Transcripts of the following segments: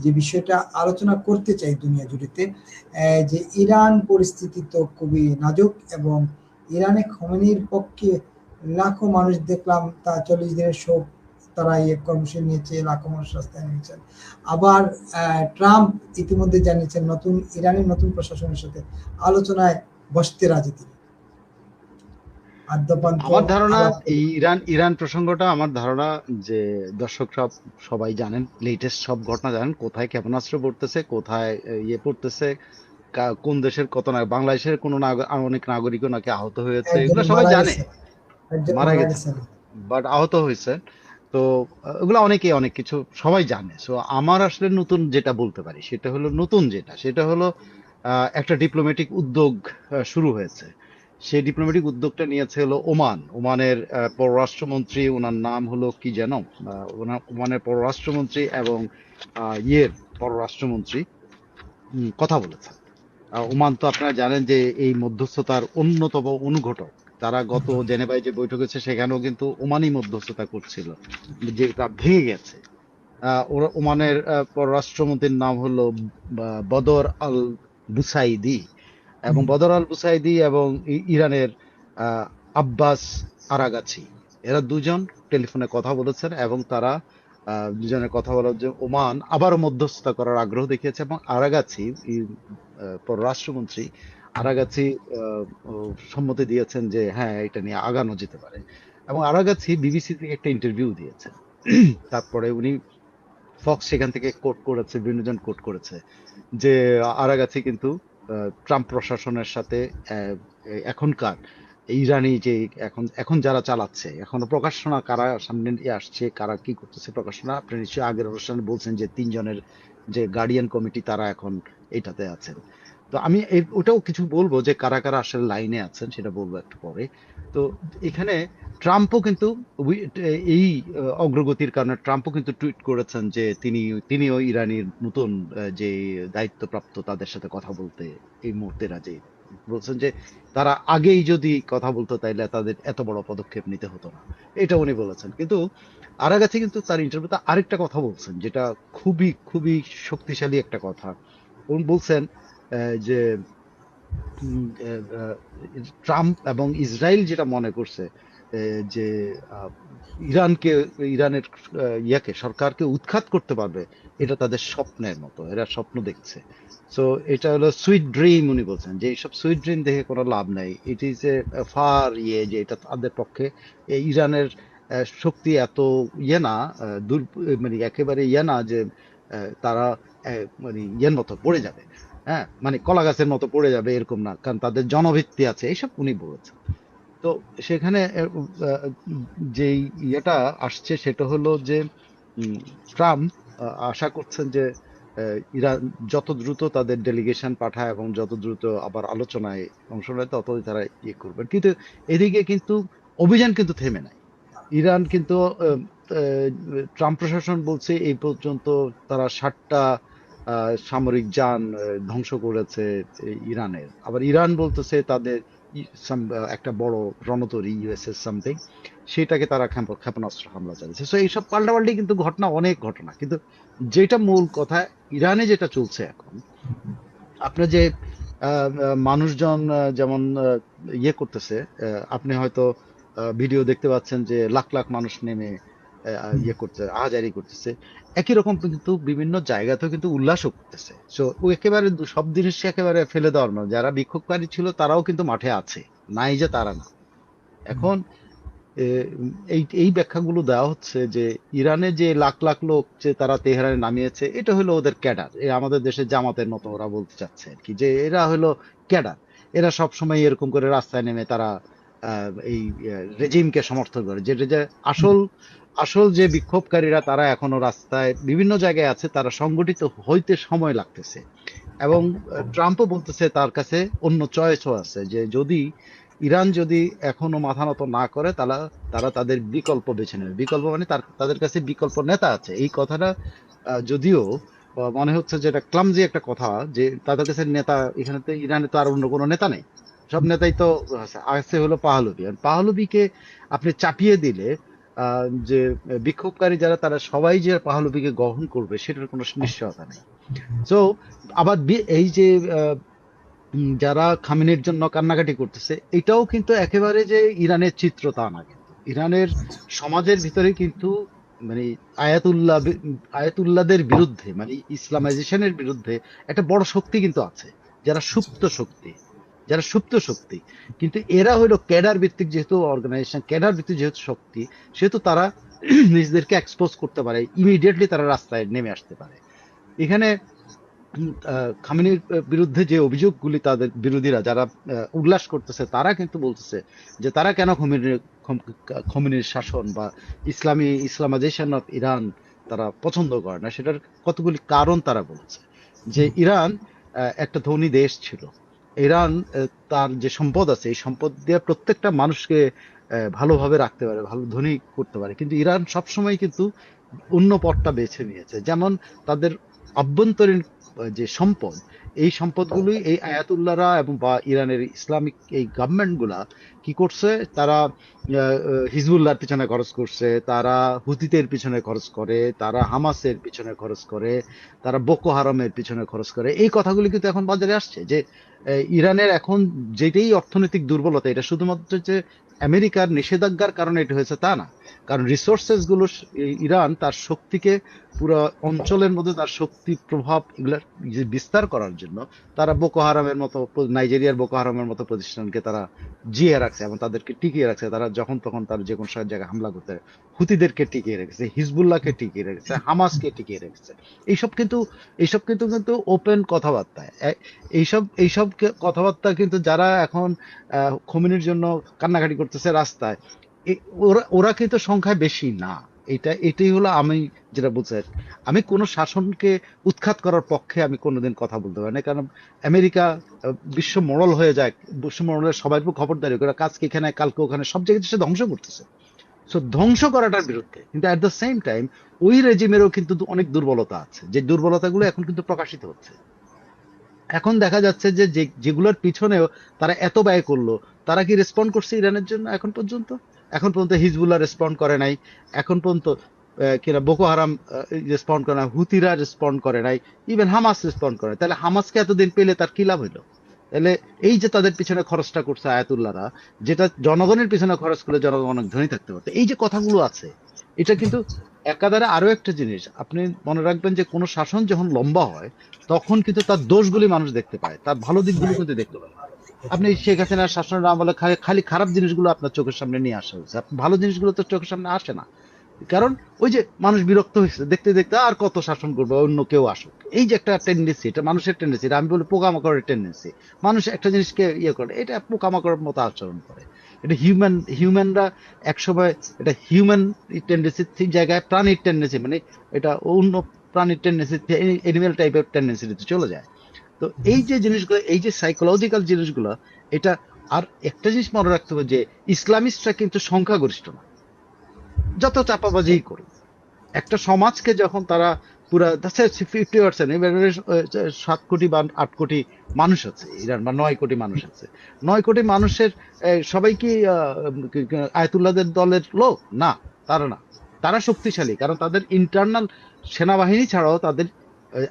যে বিষয়টা আলোচনা করতে চাই দুনিয়া জুড়েতে, যে ইরান পরিস্থিতি তো খুবই নাজুক, এবং ইরানে খোমেনির পক্ষে লাখো মানুষ দেখলাম তা 40 দিনের শোক তারা কর্মসূচি নিয়েছে, লাখো মানুষ রাস্তায় নেমেছেন। আবার ট্রাম্প ইতিমধ্যে জানিয়েছেন নতুন ইরানের নতুন প্রশাসনের সাথে আলোচনায় বসতে রাজি তিনি। আদ্যপান্ত আমার ধারণা আলাপ। এই ইরান ইরান প্রসঙ্গটা, আমার ধারণা যে দর্শকরা সবাই জানেন, লেটেস্ট সব ঘটনা জানেন, কোথায় ক্ষেপণাস্ত্র পড়তেছে, কোথায় ইয়ে পড়তেছে, কোন দেশের কত বাংলাদেশের কোন অনেক নাগরিকও নাকি আহত হয়েছে, একজন এগুলো সবাই মারা জানে। গেছে, একজন মারা মারা গেছেন, গেছেন। বাট আহত হয়েছে। তো ওগুলো অনেকেই অনেক কিছু সবাই জানে। সো আমার আসলে নতুন যেটা বলতে পারি সেটা হলো, নতুন যেটা সেটা হলো একটা ডিপ্লোম্যাটিক উদ্যোগ শুরু হয়েছে। সেই ডিপ্লোম্যাটিক উদ্যোগটা নিয়েছে হলো ওমান। ওমানের পররাষ্ট্রমন্ত্রী, ওনার নাম হলো কি যেন, ওমানের পররাষ্ট্রমন্ত্রী এবং ইয়ের পররাষ্ট্রমন্ত্রী কথা বলেছেন। ওমান তো আপনারা জানেন যে এই মধ্যস্থতার অন্যতম অনুঘটক। তারা গত জেনেভায় যে বৈঠক হয়েছে সেখানেও কিন্তু ওমানই মধ্যস্থতা করছিল, যেটা ভেঙে গেছে। ওরা ওমানের পররাষ্ট্রমন্ত্রীর নাম হলো বদর আল বুসাইদি। এবং বদর আল বুসাইদি এবং ইরানের আহ, আব্বাস আরাগাছি, এরা দুজন টেলিফোনে কথা বলেছেন, এবং তারা দুজনের কথা বলার যে ওমান আবারও মধ্যস্থতা করার আগ্রহ দেখিয়েছে। এবং আরাগাছি পররাষ্ট্রমন্ত্রী আরাগাছি ও সম্মতি দিয়েছেন যে হ্যাঁ, এটা নিয়ে আগানো যেতে পারে। এবং আরাগাছি বিবিসি থেকে একটা ইন্টারভিউ দিয়েছেন। তারপরে উনি ফক্স সেখান থেকে কোট করেছে, বিভিন্ন জন কোট করেছে যে আরাগাছি কিন্তু ট্রাম্প প্রশাসনের সাথে আহ, এখনকার ইরানি যে এখন এখন যারা চালাচ্ছে, এখনো প্রকাশনা কারা সামনে দিয়ে আসছে, কারা কি করতেছে প্রকাশনা, আপনি নিশ্চয়ই আগের অনুষ্ঠানে বলছেন যে 3 জনের যে গার্ডিয়ান কমিটি তারা এখন এটাতে আছেন। তো আমি ওটাও কিছু বলবো যে কারা কারা আসলে লাইনে আছেন, সেটা বলবো একটু পরে। তো এখানে ট্রাম্পও কিন্তু এই অগ্রগতির কারণে ট্রাম্পও কিন্তু টুইট করেছেন যে তিনিও ইরানির নতুন যে দায়িত্বপ্রাপ্ত তাদের সাথে কথা বলতে এই মুহূর্তে রাজি। বলছেন যে তারা আগেই যদি কথা বলতো তাইলে তাদের এত বড় পদক্ষেপ নিতে হতো না, এটা উনি বলেছেন। কিন্তু আরাগাছি কিন্তু তার ইন্টারভিউতে আরেকটা কথা বলছেন, যেটা খুবই খুবই শক্তিশালী একটা কথা। উনি বলছেন যে উম, আহ, আহ, ট্রাম্প এবং ইসরায়েল যেটা মনে করছে যে আহ, ইরানকে, ইরানের ইয়াকে, সরকারকে উৎখাত করতে পারবে, এটা তাদের স্বপ্নের মতো, এরা স্বপ্ন দেখছে। সো এটা হলো সুইট ড্রিম। উনি বলছেন যে এইসব সুইট ড্রিম দেখে কোনো লাভ নাই, ইট ইজ এ ফার ইয়ে, যে এটা তাদের পক্ষে ইরানের শক্তি এত ইয়ে না, মানে একেবারে ইয়ে না যে তারা মানে ইয়ের মতো পড়ে যাবে। হ্যাঁ, মানে কলা গাছের মতো পড়ে যাবে এরকম না, কারণ তাদের জনভিত্তি আছে, এইসব উনি বলেছেন। তো সেখানে যেই ইয়েটা আসছে সেটা হলো যে ট্রাম্প আশা করছেন যে ইরান যত দ্রুত তাদের ডেলিগেশন পাঠায় এবং যত দ্রুত আবার আলোচনায় অংশ নেয় ততই তারা ইয়ে করবেন। কিন্তু এদিকে কিন্তু অভিযান কিন্তু থেমে নাই। ইরান কিন্তু আহ, আহ, ট্রাম্প প্রশাসন বলছে এই পর্যন্ত তারা 60টা সামরিক যান ধ্বংস করেছে ইরানের। আবার ইরান বলতেছে তাদের একটা বড় রণতরী ইউএসএস সামথিং, সেটাকে তারা ক্ষেপণাস্ত্র হামলা চালিয়েছে। তো এইসব পাল্টাপাল্টি কিন্তু ঘটনা, অনেক ঘটনা। কিন্তু যেটা মূল কথা, ইরানে যেটা চলছে এখন, আপনার যে মানুষজন যেমন ইয়ে করতেছে, আপনি হয়তো ভিডিও দেখতে পাচ্ছেন যে লাখ লাখ মানুষ নেমে ইয়ে করতে, আহাজারি করতেছে। একই রকম কিন্তু বিভিন্ন জায়গাতেও কিন্তু উল্লাসও করতেছে। সো ও একেবারে সব জিনিস একেবারে ফেলে দেওয়ার নয়, যারা বিক্ষোভকারী ছিল তারাও কিন্তু মাঠে আছে, নাই যে তারা না। এখন এ, এই এই ব্যাখ্যাগুলো দেওয়া হচ্ছে যে ইরানে যে লাখ লাখ লোক যে তারা তেহরানে নামিয়েছে, এটা হলো ওদের ক্যাডার। আমাদের দেশে জামাতের মতো ওরা বলতে চাচ্ছে আর কি, যে এরা হলো ক্যাডার। এরা সব সময় এরকম করে রাস্তায় নেমে তারা এই রেজিমকে সমর্থন করে। যেটা যে আসল আসল যে বিক্ষোভকারীরা তারা এখনো রাস্তায় বিভিন্ন জায়গায় আছে, তারা সংগঠিত হইতে সময় লাগতেছে। এবং ট্রাম্পও বলতেছে তার কাছে অন্য চয়েসও আছে, যে যদি ইরান যদি এখনো মাথা নত না করে, তারা তারা তাদের বিকল্প বেছে নেবে। বিকল্প মানে তাদের কাছে বিকল্প নেতা আছে, এই কথাটা যদিও মনে হচ্ছে যে এটা ক্লামজি একটা কথা, যে তাদের কাছে নেতা, এখানে তো ইরানে তো আর অন্য কোনো নেতা নেই, সব নেতাই তো আছে। আছে হলো পাহলভি, আর পাহলভিকে আপনি চাপিয়ে দিলে যে বিক্ষোভকারী যারা তারা সবাই যে পাহলবিকে গ্রহণ করবে সেটার কোনো নিশ্চয়তা নেই। সো আবার এই যে যারা খামেনির জন্য কান্নাকাটি করতেছে, এটাও কিন্তু একেবারে যে ইরানের চিত্র তা না, কিন্তু ইরানের সমাজের ভিতরে কিন্তু মানে আয়াতুল্লাহদের বিরুদ্ধে, মানে ইসলামাইজেশনের বিরুদ্ধে একটা বড় শক্তি কিন্তু আছে, যারা সুপ্ত শক্তি, যারা সুপ্ত শক্তি। কিন্তু এরা হলো ক্যাডার ভিত্তিক যেহেতু অর্গানাইজেশন, ক্যাডার ভিত্তিক যেহেতু শক্তি, সেহেতু তারা নিজেদেরকে এক্সপোজ করতে পারে, ইমিডিয়েটলি তারা রাস্তায় নেমে আসতে পারে। এখানে খামেনির বিরুদ্ধে যে অভিযোগগুলি তাদের বিরোধীরা যারা উল্লাস করতেছে, তারা কিন্তু বলতেছে যে তারা কেন খমেনির শাসন বা ইসলামাইজেশন অফ ইরান তারা পছন্দ করে না, সেটার কতগুলি কারণ তারা বলছে। যে ইরান একটা ধনী দেশ ছিল, ইরান তার যে সম্পদ আছে এই সম্পদ দিয়ে প্রত্যেকটা মানুষকে ভালোভাবে রাখতে পারে, ভালো ধনী করতে পারে, কিন্তু ইরান সবসময় কিন্তু অন্য পথটা বেছে নিয়েছে। যেমন তাদের অভ্যন্তরীণ যে সম্পদ, এই সম্পদগুলি এই আয়াতুল্লাহরা এবং বা ইরানের ইসলামিক এই গভর্নমেন্ট গুলা কি করছে, তারা হিজবুল্লাহর পিছনে খরচ করছে, তারা হুতিদের পিছনে খরচ করে, তারা হামাসের পিছনে খরচ করে, তারা বোকো হারামের পিছনে খরচ করে। এই কথাগুলি কিন্তু এখন বাজারে আসছে যে ইরানের এখন যেটাই অর্থনৈতিক দুর্বলতা, এটা শুধুমাত্র যে আমেরিকার নিষেধাজ্ঞার কারণে এটা হয়েছে তা না, কারণ রিসোর্সেস গুলো ইরান তার শক্তিকে পুরো অঞ্চলের মধ্যে তার শক্তি প্রভাব এগুলা বিস্তার করার জন্য তারা বোকো হারামের মতো, নাইজেরিয়ার বোকো হারামের মতো প্রতিষ্ঠানকে তারা জিয়ে রাখছে এবং তাদেরকে টিকিয়ে রাখছে। তারা যখন তখন তার যে কোনো জায়গায় হামলা করতে, হুতিদেরকে টিকিয়ে রেখেছে, হিজবুল্লাহকে টিকিয়ে রেখেছে, হামাসকে টিকিয়ে রেখেছে। এইসব কিন্তু কিন্তু ওপেন কথাবার্তা। এইসব কথাবার্তা কিন্তু যারা এখন খোমেনির জন্য কান্নাকাটি করতেছে রাস্তায়, ওরা কিন্তু সংখ্যায় বেশি না। এটাই হলো আমি যেটা বলছি। আমি কোন শাসনকে উৎখাত করার পক্ষে আমি কোনোদিন কথা বলতে পারি না, কারণ আমেরিকা বিশ্ব মোড়ল হয়ে যায়, বিশ্ব মোড়লের সবাই খবরদারি করে, কাজকে এখানে কালকে ওখানে সব জায়গায় সে ধ্বংস করতেছে। সো ধ্বংস করাটার বিরুদ্ধে, কিন্তু অ্যাট দ্য সেম টাইম ওই রেজিমেরও কিন্তু অনেক দুর্বলতা আছে, যে দুর্বলতাগুলো এখন কিন্তু প্রকাশিত হচ্ছে। এখন দেখা যাচ্ছে যে যেগুলোর পিছনেও তারা এত ব্যয় করলো, তারা কি রেসপন্ড করছে ইরানের জন্য এখন পর্যন্ত? এখন পর্যন্ত হিজবুল্লাহ রেসপন্ড করে নাই, এখন পর্যন্ত কিনা বোকো হারাম রেসপন্ড করে না, হুতিরা রেসপন্ড করে নাই, ইভেন হামাস রেসপন্ড করে। তাহলে হামাসকে এতদিন পেলে তার কি লাভ হইলো? তাহলে এই যে তাদের পিছনে খরচটা করছে আয়াতুল্লাহরা, যেটা জনগণের পিছনে খরচ করলে জনগণ অনেক ধনী থাকতে পারতো, এই যে কথাগুলো আছে, এটা কিন্তু একাধারে আরো একটা জিনিস আপনি মনে রাখবেন, যে কোনো শাসন যখন লম্বা হয় তখন কিন্তু তার দোষগুলি মানুষ দেখতে পায়, তার ভালো দিকগুলো কিন্তু দেখতে পায়। আপনি শেখ হাসিনার শাসনের আমলে খালি খারাপ জিনিসগুলো আপনার চোখের সামনে নিয়ে আসা হয়েছে, ভালো জিনিসগুলো তো চোখের সামনে আসে না। কারণ ওই যে মানুষ বিরক্ত হয়েছে দেখতে দেখতে, আর কত শাসন করবে, অন্য কেউ আসুক, এই যে একটা টেন্ডেন্সি, এটা মানুষের টেন্ডেন্সি, এটা আমি বলি পোকামাকড়ের টেন্ডেন্সি। মানুষ একটা জিনিসকে ইয়ে করে, এটা পোকামাকড়ের মতো আচরণ করে। এটা হিউম্যানরা একসময় এটা হিউম্যান টেন্ডেন্সির জায়গায় প্রাণীর টেন্ডেন্সি, মানে এটা অন্য প্রাণীর টেন্ডেন্সি, এনিম্যাল টাইপের টেন্ডেন্সিতে চলে যায়। তো এই যে জিনিসগুলো, এই যে সাইকোলজিক্যাল জিনিসগুলো, এটা আর একটা জিনিস মনে রাখতে হবে, যে ইসলামিস্টরা কিন্তু সংখ্যাগরিষ্ঠ না, যত চাপাবাজি করুক। একটা সমাজকে যখন তারা পুরা 50%, 7 কোটি বা 8 কোটি মানুষ আছে ইরান, বা 9 কোটি মানুষ আছে, 9 কোটি মানুষের সবাই কি আয়াতুল্লাহদের দলের লোক না? তারা না, তারা শক্তিশালী, কারণ তাদের ইন্টারনাল সেনাবাহিনী ছাড়াও তাদের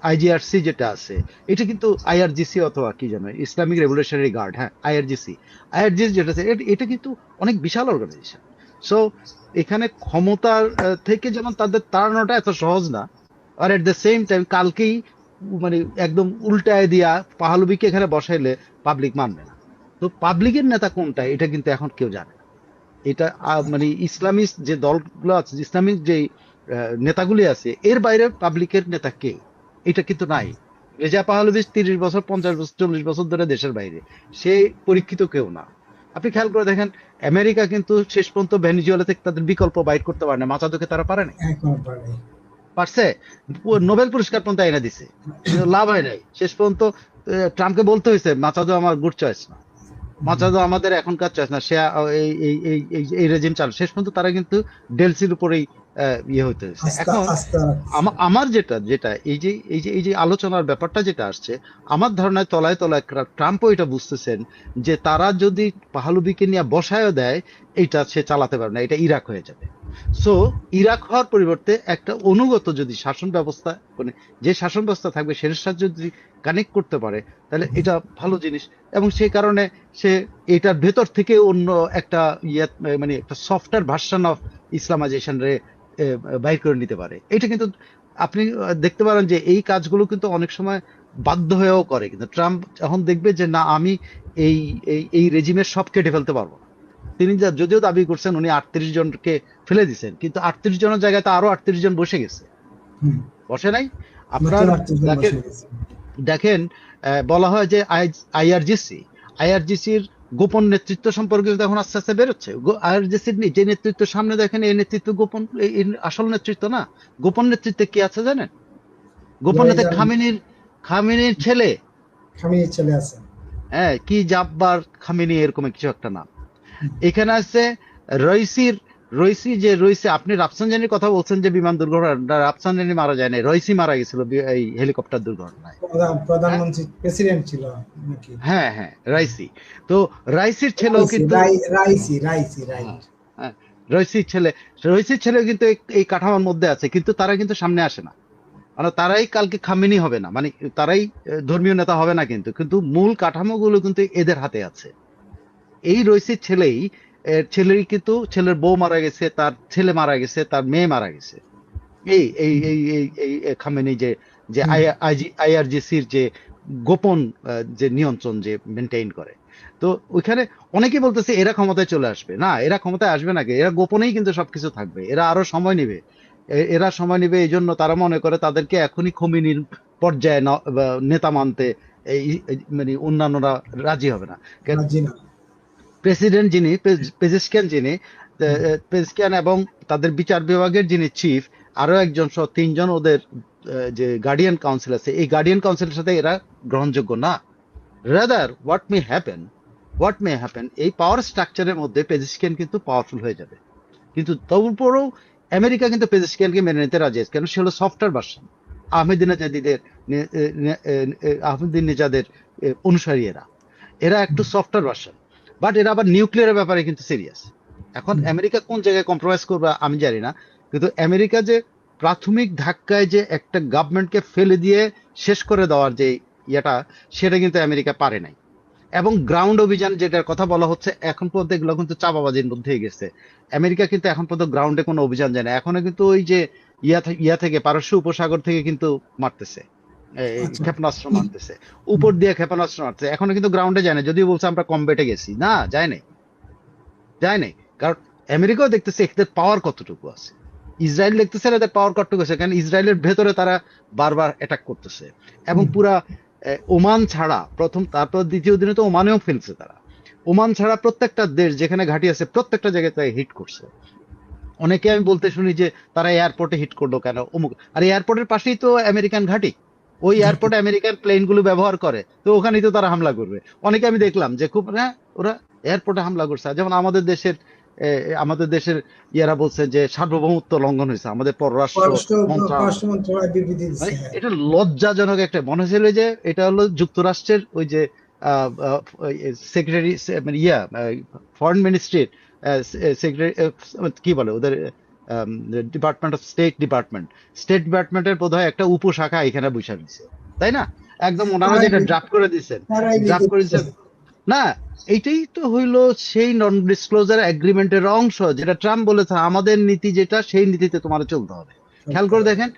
আইজিআরসি যেটা আছে, এটা কিন্তু আইআরজিসি অথবা কি জানো, ইসলামিক রেভলিউশনারি গার্ড, হ্যাঁ আইআরজিসি যেটা আছে, এটা কিন্তু অনেক বিশাল অর্গানাইজেশন। সো এখানে ক্ষমতার থেকে যেমন তাদের তাড়ানোটা এত সহজ না, আর এট দ্য সেম টাইম কালকেই মানে একদম উল্টায় দিয়া পাহলবিকে এখানে বসাইলে পাবলিক মানবে না। তো পাবলিকের নেতা কোনটা, এটা কিন্তু এখন কেউ জানে না। এটা মানে ইসলামিস্ট যে দলগুলো আছে, ইসলামিক যে নেতাগুলি আছে, এর বাইরে পাবলিকের নেতা কে, এটা কিন্তু নাই। রেজা পাহলভি 30 বছর, 50 বছর, 40 বছর ধরে দেশের বাইরে, সে পরীক্ষিত কেউ না। আপনি খেয়াল করে দেখেন, আমেরিকা কিন্তু শেষ পর্যন্ত ভেনিজুয়েলা থেকে তাদের বিকল্প বাইর করতে পারে না, মাচাদোকে তারা পারে নাই, পারছে? নোবেল পুরস্কার পর্যন্ত এনে দিছে, লাভ হয় নাই। শেষ পর্যন্ত ট্রাম্পকে বলতে হয়েছে মাচাদো আমার গুড চয়েস না, মাচাদো আমাদের এখনকার চয়েস না, সে এই রেজিম চালু। শেষ পর্যন্ত তারা কিন্তু ডেলসির উপরেই ইয়ে হতে হয়েছে। এখন আমার যেটা এই যে আলোচনার ব্যাপারটা যেটা আসছে, আমার ধারণায় তলায় তলায় ট্রাম্পও এটা বুঝতেছেন, যে তারা যদি পাহলবিকে নিয়ে বসায়ও দেয়, এইটা সে চালাতে পারবে না, এটা ইরাক হয়ে যাবে। সো ইরাক হওয়ার পরিবর্তে একটা অনুগত যদি শাসন ব্যবস্থা, মানে যে শাসন ব্যবস্থা থাকবে সেটার সাথে যদি কানেক্ট করতে পারে, তাহলে এটা ভালো জিনিস। এবং সেই কারণে সে এটার ভেতর থেকে অন্য একটা মানে একটা সফটওয়্যার ভার্সন অফ ইসলামাইজেশন রে বাইর করে নিতে পারে। এটা কিন্তু আপনি দেখতে পারেন যে এই কাজগুলো কিন্তু অনেক সময় বাধ্য হয়েও করে, কিন্তু ট্রাম্প যখন দেখবে যে না আমি এই এই রেজিমের সব কেটে ফেলতে পারবো না। তিনি যদিও দাবি করছেন উনি 38 জনকে ফেলে দিয়েছেন, কিন্তু 38 জনের জায়গায় তো আরো 38 জন বসে গেছে, হুম, বসে নাই? আপনার নতুন 38 জন দেখেন বসে গেছে। দেখেন বলা হয় যে আইআরজিসি আইআরজিসির গোপন নেতৃত্ব সম্পর্কে কিন্তু এখন আস্তে আস্তে বেরোচ্ছে। আইআরজিসির যে নেতৃত্ব সামনে দেখেন, এই নেতৃত্ব গোপন, এই আসল নেতৃত্ব না। গোপন নেতৃত্বে কি আছে জানেন? গোপন জয় নেতা জান খামেনির ছেলে। খামিয়ে চলে আসে। হ্যাঁ, কি জাব্বার খামেনি এরকম কিছু একটা নাম। হুম, এখানে আছে রইসি, আপনি রাফসানজানির কথা বলছেন যে বিমান দুর্ঘটনা, রাফসানজানি মারা যায় না, রইসি মারা গেছিল এই হেলিকপ্টার দুর্ঘটনায়। হ্যাঁ, প্রধানমন্ত্রী প্রেসিডেন্ট ছিল নাকি? হ্যাঁ, হ্যাঁ, রাইসি। তো রাইসির ছেলেও রাইসি কিন্তু, রাইসি রাইসি রাইট। হ্যাঁ, হ্যাঁ, রইসির ছেলে রইসির ছেলেও কিন্তু এই কাঠামোর মধ্যে আছে, কিন্তু তারা কিন্তু সামনে আসে না। মানে তারাই কালকে খামেনি হবে না, মানে তারাই ধর্মীয় নেতা হবে না, কিন্তু কিন্তু মূল কাঠামোগুলো কিন্তু এদের হাতে আছে। এই রইসির ছেলেরই কিন্তু ছেলের বউ মারা গেছে, তার ছেলে মারা গেছে, তার মেয়ে মারা গেছে। এই এই হুম, এই এই এই খামেনি যে যে হুম, আইআরজিসির যে গোপন যে নিয়ন্ত্রণ যে মেনটেইন করে। তো ওইখানে অনেকেই বলতেছে এরা ক্ষমতায় চলে আসবে। না, এরা ক্ষমতায় আসবে নাকি, এরা গোপনেই কিন্তু সবকিছু থাকবে, এরা আরো সময় নেবে। এরা সময় নেবে, এই জন্য তারা মনে করে তাদেরকে এখনই খমিনির পর্যায়ে বা নেতা মানতে মানে অন্যান্যরা রাজি হবে না। রাজি না। প্রেসিডেন্ট যিনি, পেজেশকিয়ান যিনি, হুম, পেজেশকিয়ান এবং তাদের বিচার বিভাগের যিনি চিফ, আরো একজন সহ তিনজন ওদের যে গার্ডিয়ান কাউন্সিল আছে, এই গার্ডিয়ান কাউন্সিলের সাথে এরা গ্রহণযোগ্য না। রাদার হোয়াট মে হ্যাপেন, এই পাওয়ার স্ট্রাকচারের মধ্যে পেজেশকিয়ান কিন্তু পাওয়ারফুল হয়ে যাবে। কিন্তু তারপরেও আমেরিকা কিন্তু পেজেশকিয়ানকে মেনে নিতে রাজি আছে, কেন সে হলো সফটওয়্যার ভার্সন আহমেদিনেজাদের অনুসারী। এরা এরা একটু হুম, সফটওয়্যার ভার্সন, বাট এরা আবার নিউক্লিয়ারের ব্যাপারে কিন্তু সিরিয়াস। এখন হুম, আমেরিকা কোন জায়গায় কম্প্রোমাইজ করবে আমি জানি না, কিন্তু আমেরিকা যে প্রাথমিক ধাক্কায় যে একটা গভর্নমেন্টকে ফেলে দিয়ে শেষ করে দেওয়ার যে ইয়েটা, সেটা কিন্তু আমেরিকা পারে নাই। এবং গ্রাউন্ড অভিযান যেটার কথা বলা হচ্ছে, এখন পর্যন্ত এগুলো কিন্তু চাপাবাজির মধ্যে গেছে। আমেরিকা কিন্তু এখন পর্যন্ত গ্রাউন্ডে কোনো অভিযান যায় না, এখনো কিন্তু ওই যে ইয়া থেকে পারস্য উপসাগর থেকে কিন্তু মারতেছে, এই আচ্ছা। ক্ষেপণাস্ত্র মারতেছে, হুম, উপর দিয়ে ক্ষেপণাস্ত্র মারতেছে, এখনো কিন্তু গ্রাউন্ডে যায় না। যদিও বলছে আমরা কমব্যাটে গেছি, না, যায় নাই। কারণ আমেরিকাও দেখতেছে এদের পাওয়ার কতটুকু আছে, ইসরায়েল দেখতেছে এদের পাওয়ার কতটুকু আছে, কারণ ইসরায়েলের ভেতরে তারা বারবার অ্যাটাক করতেছে। এবং হুম, পুরা ওমান ছাড়া প্রথম, তারপর দ্বিতীয় দিনে তো ওমানেও ফেলছে তারা। ওমান ছাড়া প্রত্যেকটা দেশ যেখানে ঘাঁটি আছে প্রত্যেকটা জায়গায় তাই হিট করছে। অনেকে আমি বলতে শুনি যে তারা এয়ারপোর্টে হিট করলো কেন, অমুক, আর এয়ারপোর্টের পাশেই তো আমেরিকান ঘাঁটি, ওই ঘাটি। এয়ারপোর্টে আমেরিকান প্লেন গুলো ব্যবহার করে, তো ওখানেই তো তারা হামলা করবে। অনেকে আমি দেখলাম যে খুব, হ্যাঁ, ওরা এয়ারপোর্টে হামলা করছে। যেমন আমাদের দেশের ইয়ারা বলছে যে সার্বভৌমত্ব লঙ্ঘন হয়েছে, আমাদের পররাষ্ট্র মন্ত্রণালয়। পররাষ্ট্র মন্ত্রণালয় বিবৃতি মানে দিচ্ছে, হ্যাঁ। এটা লজ্জাজনক একটা, মনে হয়েছিল যে এটা হলো যুক্তরাষ্ট্রের ওই যে সেক্রেটারি, মানে ফরেন মিনিস্ট্রির সেক্রেটারি, কি বলে ওদের, ডিপার্টমেন্ট অফ স্টেট ডিপার্টমেন্টের বোধহয় একটা উপশাখা এখানে বসে দিছে, তাই না? একদম ওনারা তারাই যেটা ড্রাফট করে দিচ্ছেন, তারাই ড্রাফট করে লিখেছে। দিচ্ছেন। না, এইটাই তো হইলো সেই নন ডিসক্লোজার এগ্রিমেন্টের অংশ, যেটা ট্রাম্প বলেছে আমাদের নীতি যেটা, সেই নীতিতে তোমার চলতে হবে। খেয়াল চলতে করে হবে। দেখেন,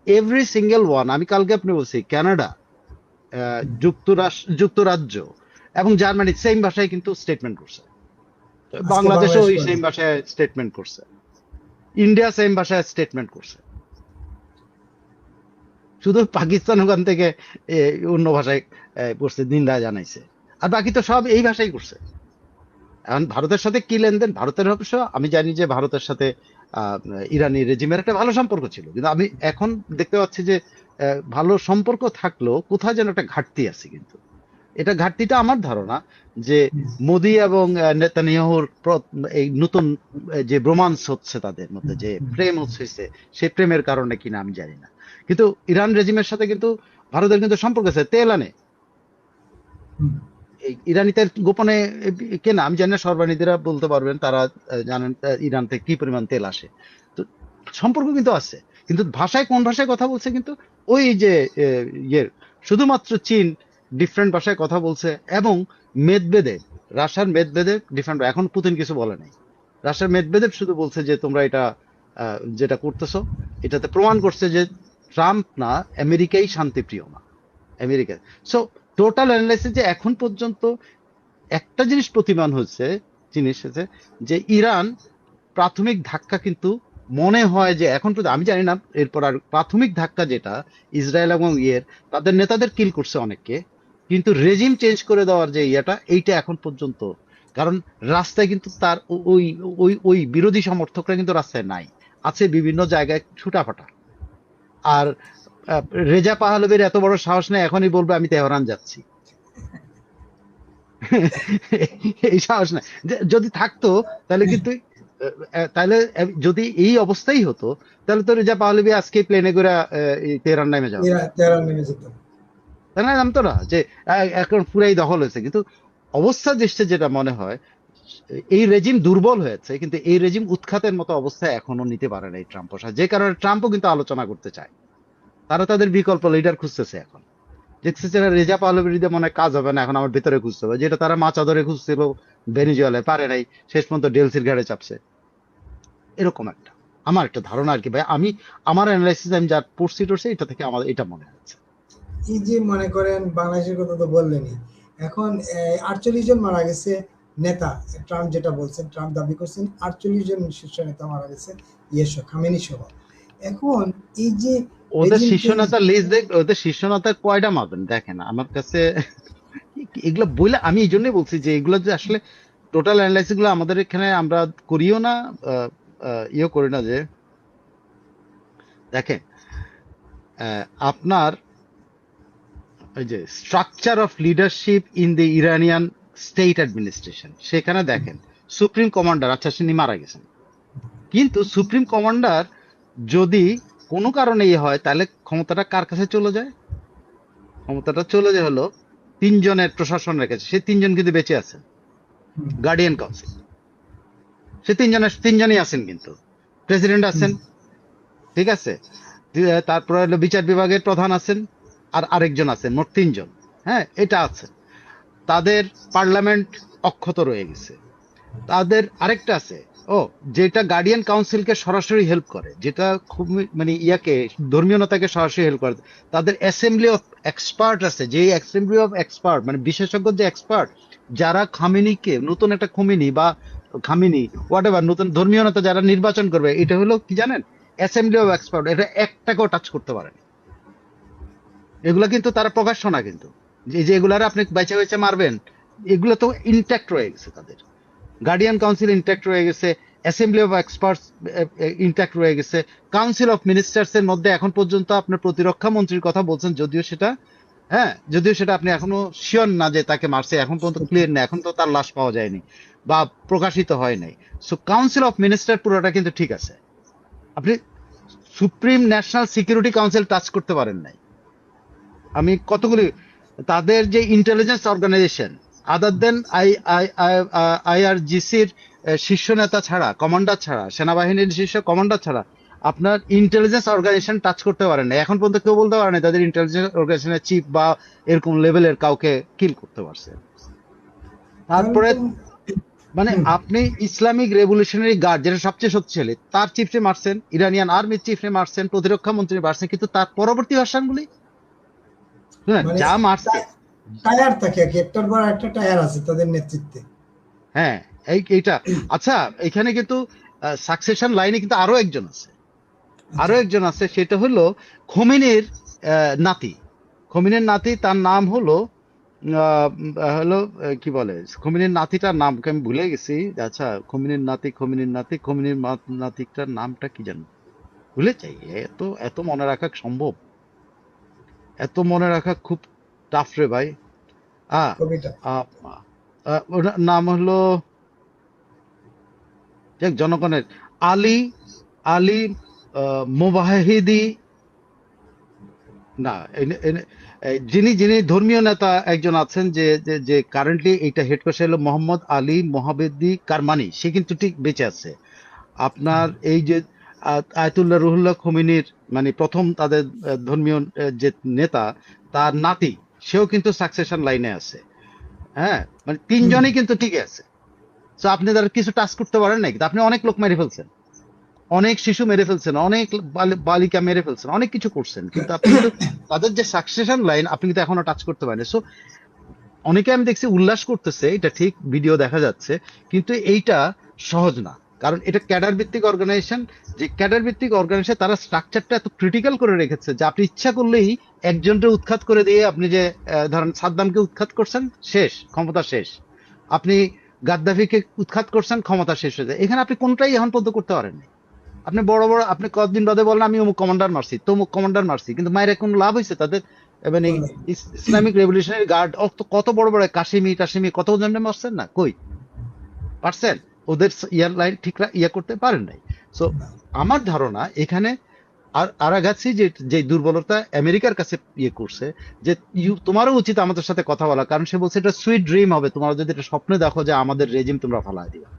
এভরি সিঙ্গেল ওয়ান, আমি কালকে আপনি বলছি কানাডা, হুম, যুক্তরাজ্য এবং জার্মানি সেম ভাষায় কিন্তু স্টেটমেন্ট করছে। আজকে বাংলাদেশও বাংলাদেশ ওই করলো। সেম ভাষায় স্টেটমেন্ট করছে, ইন্ডিয়া সেম ভাষায় স্টেটমেন্ট করছে। শুধু পাকিস্তান ওখান থেকে এ, অন্য ভাষায় করছে, নিন্দা জানাইছে। আর বাকি তো সব এই ভাষাই করছে। এখন ভারতের সাথে কি লেনদেন, ভারতের অবশ্য আমি জানি যে ভারতের সাথে আহ, ইরানি রেজিমের একটা ভালো সম্পর্ক ছিল, কিন্তু আমি এখন দেখতে পাচ্ছি যে ভালো সম্পর্ক থাকলেও কোথায় যেন একটা ঘাটতি আছে। কিন্তু এটা ঘাটতিটা আমার ধারণা যে হুম, মোদি এবং নেতানিয়াহুর এই নতুন যে ব্রোমান্স হচ্ছে তাদের মধ্যে, হুম, যে হুম, প্রেম হচ্ছে, সেই প্রেমের কারণে কিনা আমি জানি না। কিন্তু ইরান রেজিমের সাথে কিন্তু ভারতের কিন্তু সম্পর্ক আছে, তেল আনে। হুম। ইরানিদের গোপনে কেনা, আমি জানি না, সর্বাণীদেরা বলতে পারবেন, তারা জানেন ইরান থেকে কি পরিমাণ তেল আসে। তো সম্পর্ক কিন্তু আছে, কিন্তু ভাষায় কোন ভাষায় কথা বলছে, কিন্তু ওই যে ইয়ের শুধুমাত্র চীন ডিফারেন্ট ভাষায় কথা বলছে, এবং মেদভেদেব, রাশিয়ার মেদভেদেব ডিফারেন্ট, এখন পুতিন কিছু বলে নাই। রাশিয়ার মেদভেদেব শুধু বলছে যে তোমরা এটা যেটা করতেছো, এটাতে প্রমাণ করছে যে ট্রাম্প না, আমেরিকাই শান্তিপ্রিয় না, আমেরিকা। সো টোটাল অ্যানালাইসিস যে এখন পর্যন্ত একটা জিনিস হচ্ছে যে ইরান প্রাথমিক ধাক্কা কিন্তু মনে হয় যে এখন পর্যন্ত, আমি জানি না এরপর, আর প্রাথমিক ধাক্কা যেটা ইসরায়েল এবং তাদের নেতাদের কিল করছে অনেককে, কিন্তু রেজিম চেঞ্জ করে দেওয়ার যে এইটা এখন পর্যন্ত, কারণ রাস্তায় কিন্তু তার ওই ওই ওই বিরোধী সমর্থকরা কিন্তু রাস্তায় নাই, আছে বিভিন্ন জায়গায় ছুটাফাটা। আর রেজা পাহলভির এত বড় সাহস নেই এখনই বলবে আমি তেহরান যাচ্ছি। এই সাহস নাই। যদি থাকতো তাহলে কিন্তু তাহলে যদি এই অবস্থাই হতো, তাহলে তো রেজা পাহলভি আজকে প্লেনে করে তেহরান নেমে যাওয়া, তেহরান নেমে যেত। তাই না? জানতো না যে এখন পুরাই দখল হয়েছে, কিন্তু অবস্থা দৃষ্টে যেটা মনে হয়, এই রেজিম দুর্বল হয়েছে, কিন্তু এই রেজিম উৎখাতের মতো অবস্থা এখনো নিতে পারে না এই ট্রাম্প প্রশাসন, যে কারণে ট্রাম্পও কিন্তু আলোচনা করতে চায়। তারা তাদের বিকল্প লিডার খুঁজতেছে এখন, দেখতেছে না রেজা পাহলভির বিরুদ্ধে মনে হয় কাজ হবে না, এখন আমার ভিতরে খুঁজতে হবে, যেটা তারা মাচা ধরে খুঁজছিল ভেনিজুয়েলায়, পারে নাই, শেষ পর্যন্ত ডেলসির ঘাড়ে চাপছে। এরকম আমার একটা ধারণা আর কি ভাই, আমার অ্যানালাইসিস, আমি যা পড়ছি টরছি, এটা থেকে আমার এটা মনে হচ্ছে। এই যে মনে করেন বাংলাদেশের কথা তো বললেনই, এখন 48 জন মারা গেছে নেতা, ট্রাম্প যেটা বলছেন, ট্রাম্প দাবি করছেন 48 জন শীর্ষ নেতা মারা গেছে, খামেনি সহ। এখন এই যে ওদের রেজিম শীর্ষ চেঞ্জ, নেতার লিস্ট দেখ, ওদের শীর্ষ নেতার কয়টা মারবেন দেখেন আমার কাছে। এগুলো বইলে আমি এই জন্যই বলছি যে এগুলো যে আসলে টোটাল অ্যানালাইসিস গুলো আমাদের এখানে আমরা করিও না, ইয়ে করি না, যে দেখেন আপনার ওই যে structure of leadership in the Iranian state administration, সেখানে দেখেন সুপ্রিম কমান্ডার, আচ্ছা তিনি মারা গেছেন, কিন্তু সুপ্রিম কমান্ডার যদি কোনো কারণে ইয়ে হয়, তাহলে ক্ষমতাটা কার কাছে চলে যায়? ক্ষমতাটা চলে যায় হলো তিনজনের প্রশাসনের কাছে, সে তিনজন কিন্তু বেঁচে আছেন, গার্ডিয়ান কাউন্সিল, সে তিনজনই আছেন, কিন্তু প্রেসিডেন্ট আছেন, ঠিক আছে, তারপরে হলো বিচার বিভাগের প্রধান আছেন, আর আরেকজন আছেন, মোট তিনজন। হ্যাঁ, এটা আছে। তাদের পার্লামেন্ট অক্ষত রয়ে গেছে। তাদের আরেকটা আছে, ও যেটা গার্ডিয়ান কাউন্সিলকে সরাসরি হেল্প করে, যেটা খুব মানে ইয়াকে ধর্মীয় নেতাকে সরাসরি হেল্প করে, তাদের অ্যাসেম্বলি অফ এক্সপার্ট আছে, যে অ্যাসেম্বলি অফ এক্সপার্ট মানে বিশেষজ্ঞ যে এক্সপার্ট, যারা খামেনিকে, নতুন একটা খমিনি বা খামিনি হোয়াট এভার, নতুন ধর্মীয় নেতা যারা নির্বাচন করবে, এটা হলো কি জানেন? Assembly of expert. এটা একটাকেও টাচ করতে পারেনি। এগুলা কিন্তু তারা প্রকাশ্য না, কিন্তু যে এগুলার আপনি বেছে বেছে মারবেন, এগুলো তো ইনট্যাক্ট রয়ে গেছে তাদের। গার্ডিয়ান কাউন্সিল ইনট্যাক্ট রয়ে গেছে, অ্যাসেম্বলি অফ এক্সপার্টস ইনট্যাক্ট রয়ে গেছে, কাউন্সিল অফ মিনিস্টার্স এর মধ্যে এখন পর্যন্ত আপনার প্রতিরক্ষা মন্ত্রীর কথা বলছেন, যদিও সেটা আপনি এখনো শিওর না যে তাকে মারছে, এখন পর্যন্ত ক্লিয়ার না, এখন তো তার লাশ পাওয়া যায়নি বা প্রকাশিত হয় নাই। সো কাউন্সিল অফ মিনিস্টার পুরোটা কিন্তু ঠিক আছে, আপনি supreme national security council touch করতে পারেন নাই। আমি কতগুলি তাদের যে ইন্টেলিজেন্স অর্গানাইজেশন, আদার দেন আইআরজিসির শীর্ষ নেতা ছাড়া, কমান্ডার ছাড়া, সেনাবাহিনীর শীর্ষ কমান্ডার ছাড়া আপনার ইন্টেলিজেন্স অর্গানাইজেশন টাচ করতে পারেন না। এখন পর্যন্ত কেউ বলতে পারে না তাদের ইন্টেলিজেন্স অর্গানাইজেশনের চিফ বা এরকম লেভেলের কাউকে কিল করতে পারছে। তারপরে মানে আপনি ইসলামিক রেভলিউশনারি গার্ড, যেটা সবচেয়ে শক্তিশালী, তার চিফে মারছেন, ইরানিয়ান আর্মির চিফে মারছেন, প্রতিরক্ষা মন্ত্রী মারছেন, কিন্তু তার পরবর্তী ভার্সনগুলি মানে যা মারছে, টায়ার থাকে, একটার পর একটা টায়ার আছে তাদের নেতৃত্বে। হ্যাঁ, এইটা। আচ্ছা, এখানে কিন্তু সাকসেশন লাইনে কিন্তু আরো একজন আছে, সেটা হলো খোমেনির নাতি। খোমেনির নাতি, তার নাম হলো কি বলে, খোমেনির নাতিটার নাম আমি ভুলে গেছি। আচ্ছা, খোমেনির নাতিটার নামটা কি জানো? ভুলে যাই। এত এত মনে রাখা সম্ভব? এত মনে রাখা খুব টাফ রে ভাই। আহ কবিটা আহ, ওর নাম হলো, যাক, জনগণের আলী আলী মোবাহিদি না, যিনি যিনি ধর্মীয় নেতা একজন আছেন, যে যে যে কারেন্টলি এইটা হেড করছে হলো মোহাম্মদ আলী মোহাবেদি কারমানি, সে কিন্তু ঠিক বেঁচে আছে। আপনার এই যে আয়াতুল্লাহ রুহুল্লাহ খোমেনির মানে প্রথম তাদের ধর্মীয় যে নেতা, তার নাতি, সেও কিন্তু সাকসেশন লাইনে আছে। হ্যাঁ, মানে হুম, তিনজনই কিন্তু ঠিক আছে। তো আপনি তার কিছু টাচ করতে পারেন নাকি? আপনি অনেক লোক মেরে ফেলছেন, অনেক শিশু মেরে ফেলছেন, অনেক বালিকা মেরে ফেলছেন, অনেক কিছু করছেন, কিন্তু আপনি কিন্তু তাদের যে সাকসেশন লাইন আপনি কিন্তু এখনো টাচ করতে পারেন। সো অনেকে আমি দেখছি উল্লাস করতেছে, এটা ঠিক, ভিডিও দেখা যাচ্ছে, কিন্তু এইটা সহজ না। কারণ এটা ক্যাডার ভিত্তিক অর্গানাইজেশন। যে ক্যাডার ভিত্তিক অর্গানাইজেশন, তারা স্ট্রাকচারটা এত ক্রিটিক্যাল করে রেখেছে যে আপনি ইচ্ছা করলেই একজনকে উৎখাত করে দিয়ে, আপনি যে ধরেন সাদ্দামকে উৎখাত করছেন, শেষ, ক্ষমতা শেষ। আপনি গাদ্দাফিকে উৎখাত করছেন, ক্ষমতা শেষ হয়ে যায়। এখানে আপনি কোনটাই এখন পর্যন্ত করতে পারেননি। আপনি বড় বড়, আপনি কতদিন বাদে বলেন আমি অমুক কমান্ডার মারছি, তমুক কমান্ডার মারছি, কিন্তু মায়ের কোনো লাভ হয়েছে তাদের? মানে বলেন। ইসলামিক রেভলিউশনারি গার্ড কত বড় বড় কাশিমি টাশিমি কত জনে মারছেন না, কই পারছেন? ওদের ইয়ার লাইন ঠিক ইয়ে করতে পারেন নাই। সো না, আমার ধারণা এখানে আর আরাগাছি যে যে দুর্বলতা আমেরিকার কাছে ইয়ে করছে, যে তোমারও উচিত আমাদের সাথে কথা বলা, কারণ সে বলছে এটা সুইট ড্রিম হবে তোমরা যদি এটা স্বপ্নে দেখো যে আমাদের রেজিম তোমরা ফালাই দিবা।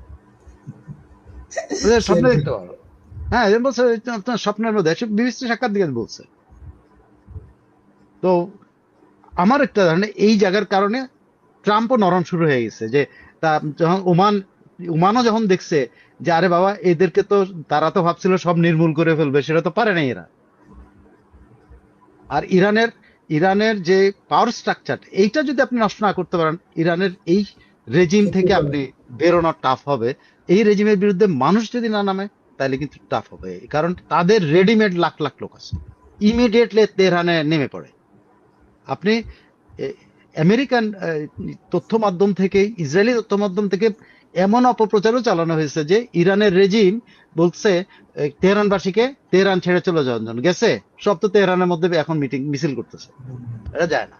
ওদের সে স্বপ্নে দেখতে পারো। হ্যাঁ, এ বলছে তোমার স্বপ্নের মধ্যে সে বিবিসি সাক্ষাৎ দিয়ে বলছে। তো আমার একটা ধারণা এই জায়গার কারণে ট্রাম্পও নরম শুরু হয়ে গেছে, যে তা যখন ওমানও যখন দেখছে যে আরে বাবা এদেরকে তো, তারা তো ভাবছিল সব নির্মূল করে ফেলবে, সেটা তো পারে নাই এরা। আর ইরানের ইরানের যে পাওয়ার স্ট্রাকচার, এইটা যদি আপনি নষ্ট না করতে পারেন, ইরানের এই রেজিম ঠিকই থেকে বলেন। আপনি বেরোনো টাফ হবে। এই রেজিমের বিরুদ্ধে মানুষ যদি না নামে, তাহলে কিন্তু টাফ হবে, কারণ তাদের রেডিমেড লাখ লাখ লোক আছে, ইমিডিয়েটলি তেহরানে নেমে পড়ে। আপনি এ- আমেরিকান তথ্য মাধ্যম থেকে, ইসরায়েলি তথ্য মাধ্যম থেকে এমন অপপ্রচারও চালানো হয়েছে যে ইরানের রেজিম বলছে তেহরানবাসীকে তেহরান ছেড়ে চলে যাওয়ার জন্য, গেছে সব তো তেহরানের মধ্যে এখন মিটিং মিছিল করতেছে, এটা যায় না।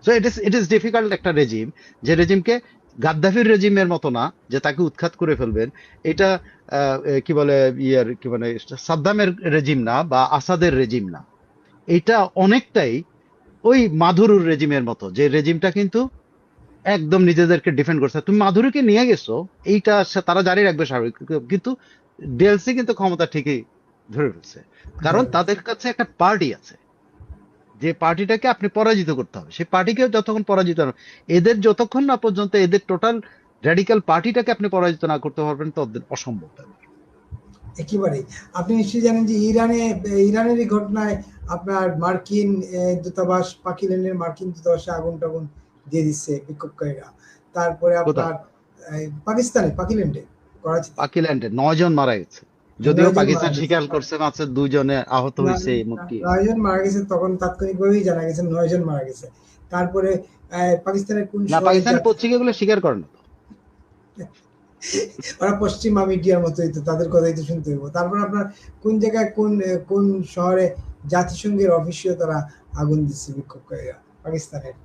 সো ইট ইজ ডিফিকাল্ট একটা রেজিম, যে রেজিমকে গাদ্দাফির রেজিমের মতো না যে তাকে উৎখাত করে ফেলবেন। এটা কি বলে, ইয়ার কি মানে, সাদ্দামের রেজিম না বা আসাদের রেজিম না। এটা অনেকটাই ওই মাধুরুর রেজিমের মতো, যে রেজিমটা কিন্তু একদম নিজেদেরকে ডিফেন্ড করছে। তুমি মাধুরীকে নিয়ে গেছো, এইটা তারা জারি রাখবে স্বাভাবিক, কিন্তু ডেলসি কিন্তু ক্ষমতা ঠিকই ধরে ফেলছে, কারণ ধরে ফেলছে। তাদের কাছে একটা পার্টি আছে, যে পার্টিটাকে আপনি পরাজিত করতে হবে। সেই পার্টিকে যতক্ষণ পরাজিত না, এদের যতক্ষণ না পর্যন্ত এদের টোটাল র্যাডিক্যাল পার্টিটাকে আপনি পরাজিত না করতে পারবেন, ততদিন অসম্ভব ব্যাপার। একেবারেই। আপনি নিশ্চয়ই জানেন যে ইরানের এই ঘটনায় আপনার মার্কিন দূতাবাস, পাকিস্তানের মার্কিন দূতাবাসে আগুন-টাগুন দিয়ে দিচ্ছে বিক্ষোভকারীরা। তারপরে কোথায়? আপনার পাকিল্যান্ডে, করাচিতে পাকিল্যান্ডে 9 জন মারা গেছে, যদিও 9 জন মারা পাকিস্তান গেছে। স্বীকার করছে মাত্র 2 জনে আহত না, হয়েছে, মুক্তি। 9 জন মারা গেছে, তখন তাৎক্ষণিকভাবেই জানা গেছে 9 জন মারা গেছে। তারপরে পাকিস্তানের কোন না, শহরে পাকিস্তানের পত্রিকাগুলো স্বীকার করে না তো। ওরা পশ্চিমা মিডিয়ার মতোই তো, তাদের কথাই তো শুনতে হইব। তারপর আপনার কোন জায়গায় কোন শহরে জাতিসংঘের অফিসেও তারা আগুন দিচ্ছে বিক্ষোভকারীরা, পাকিস্তানের।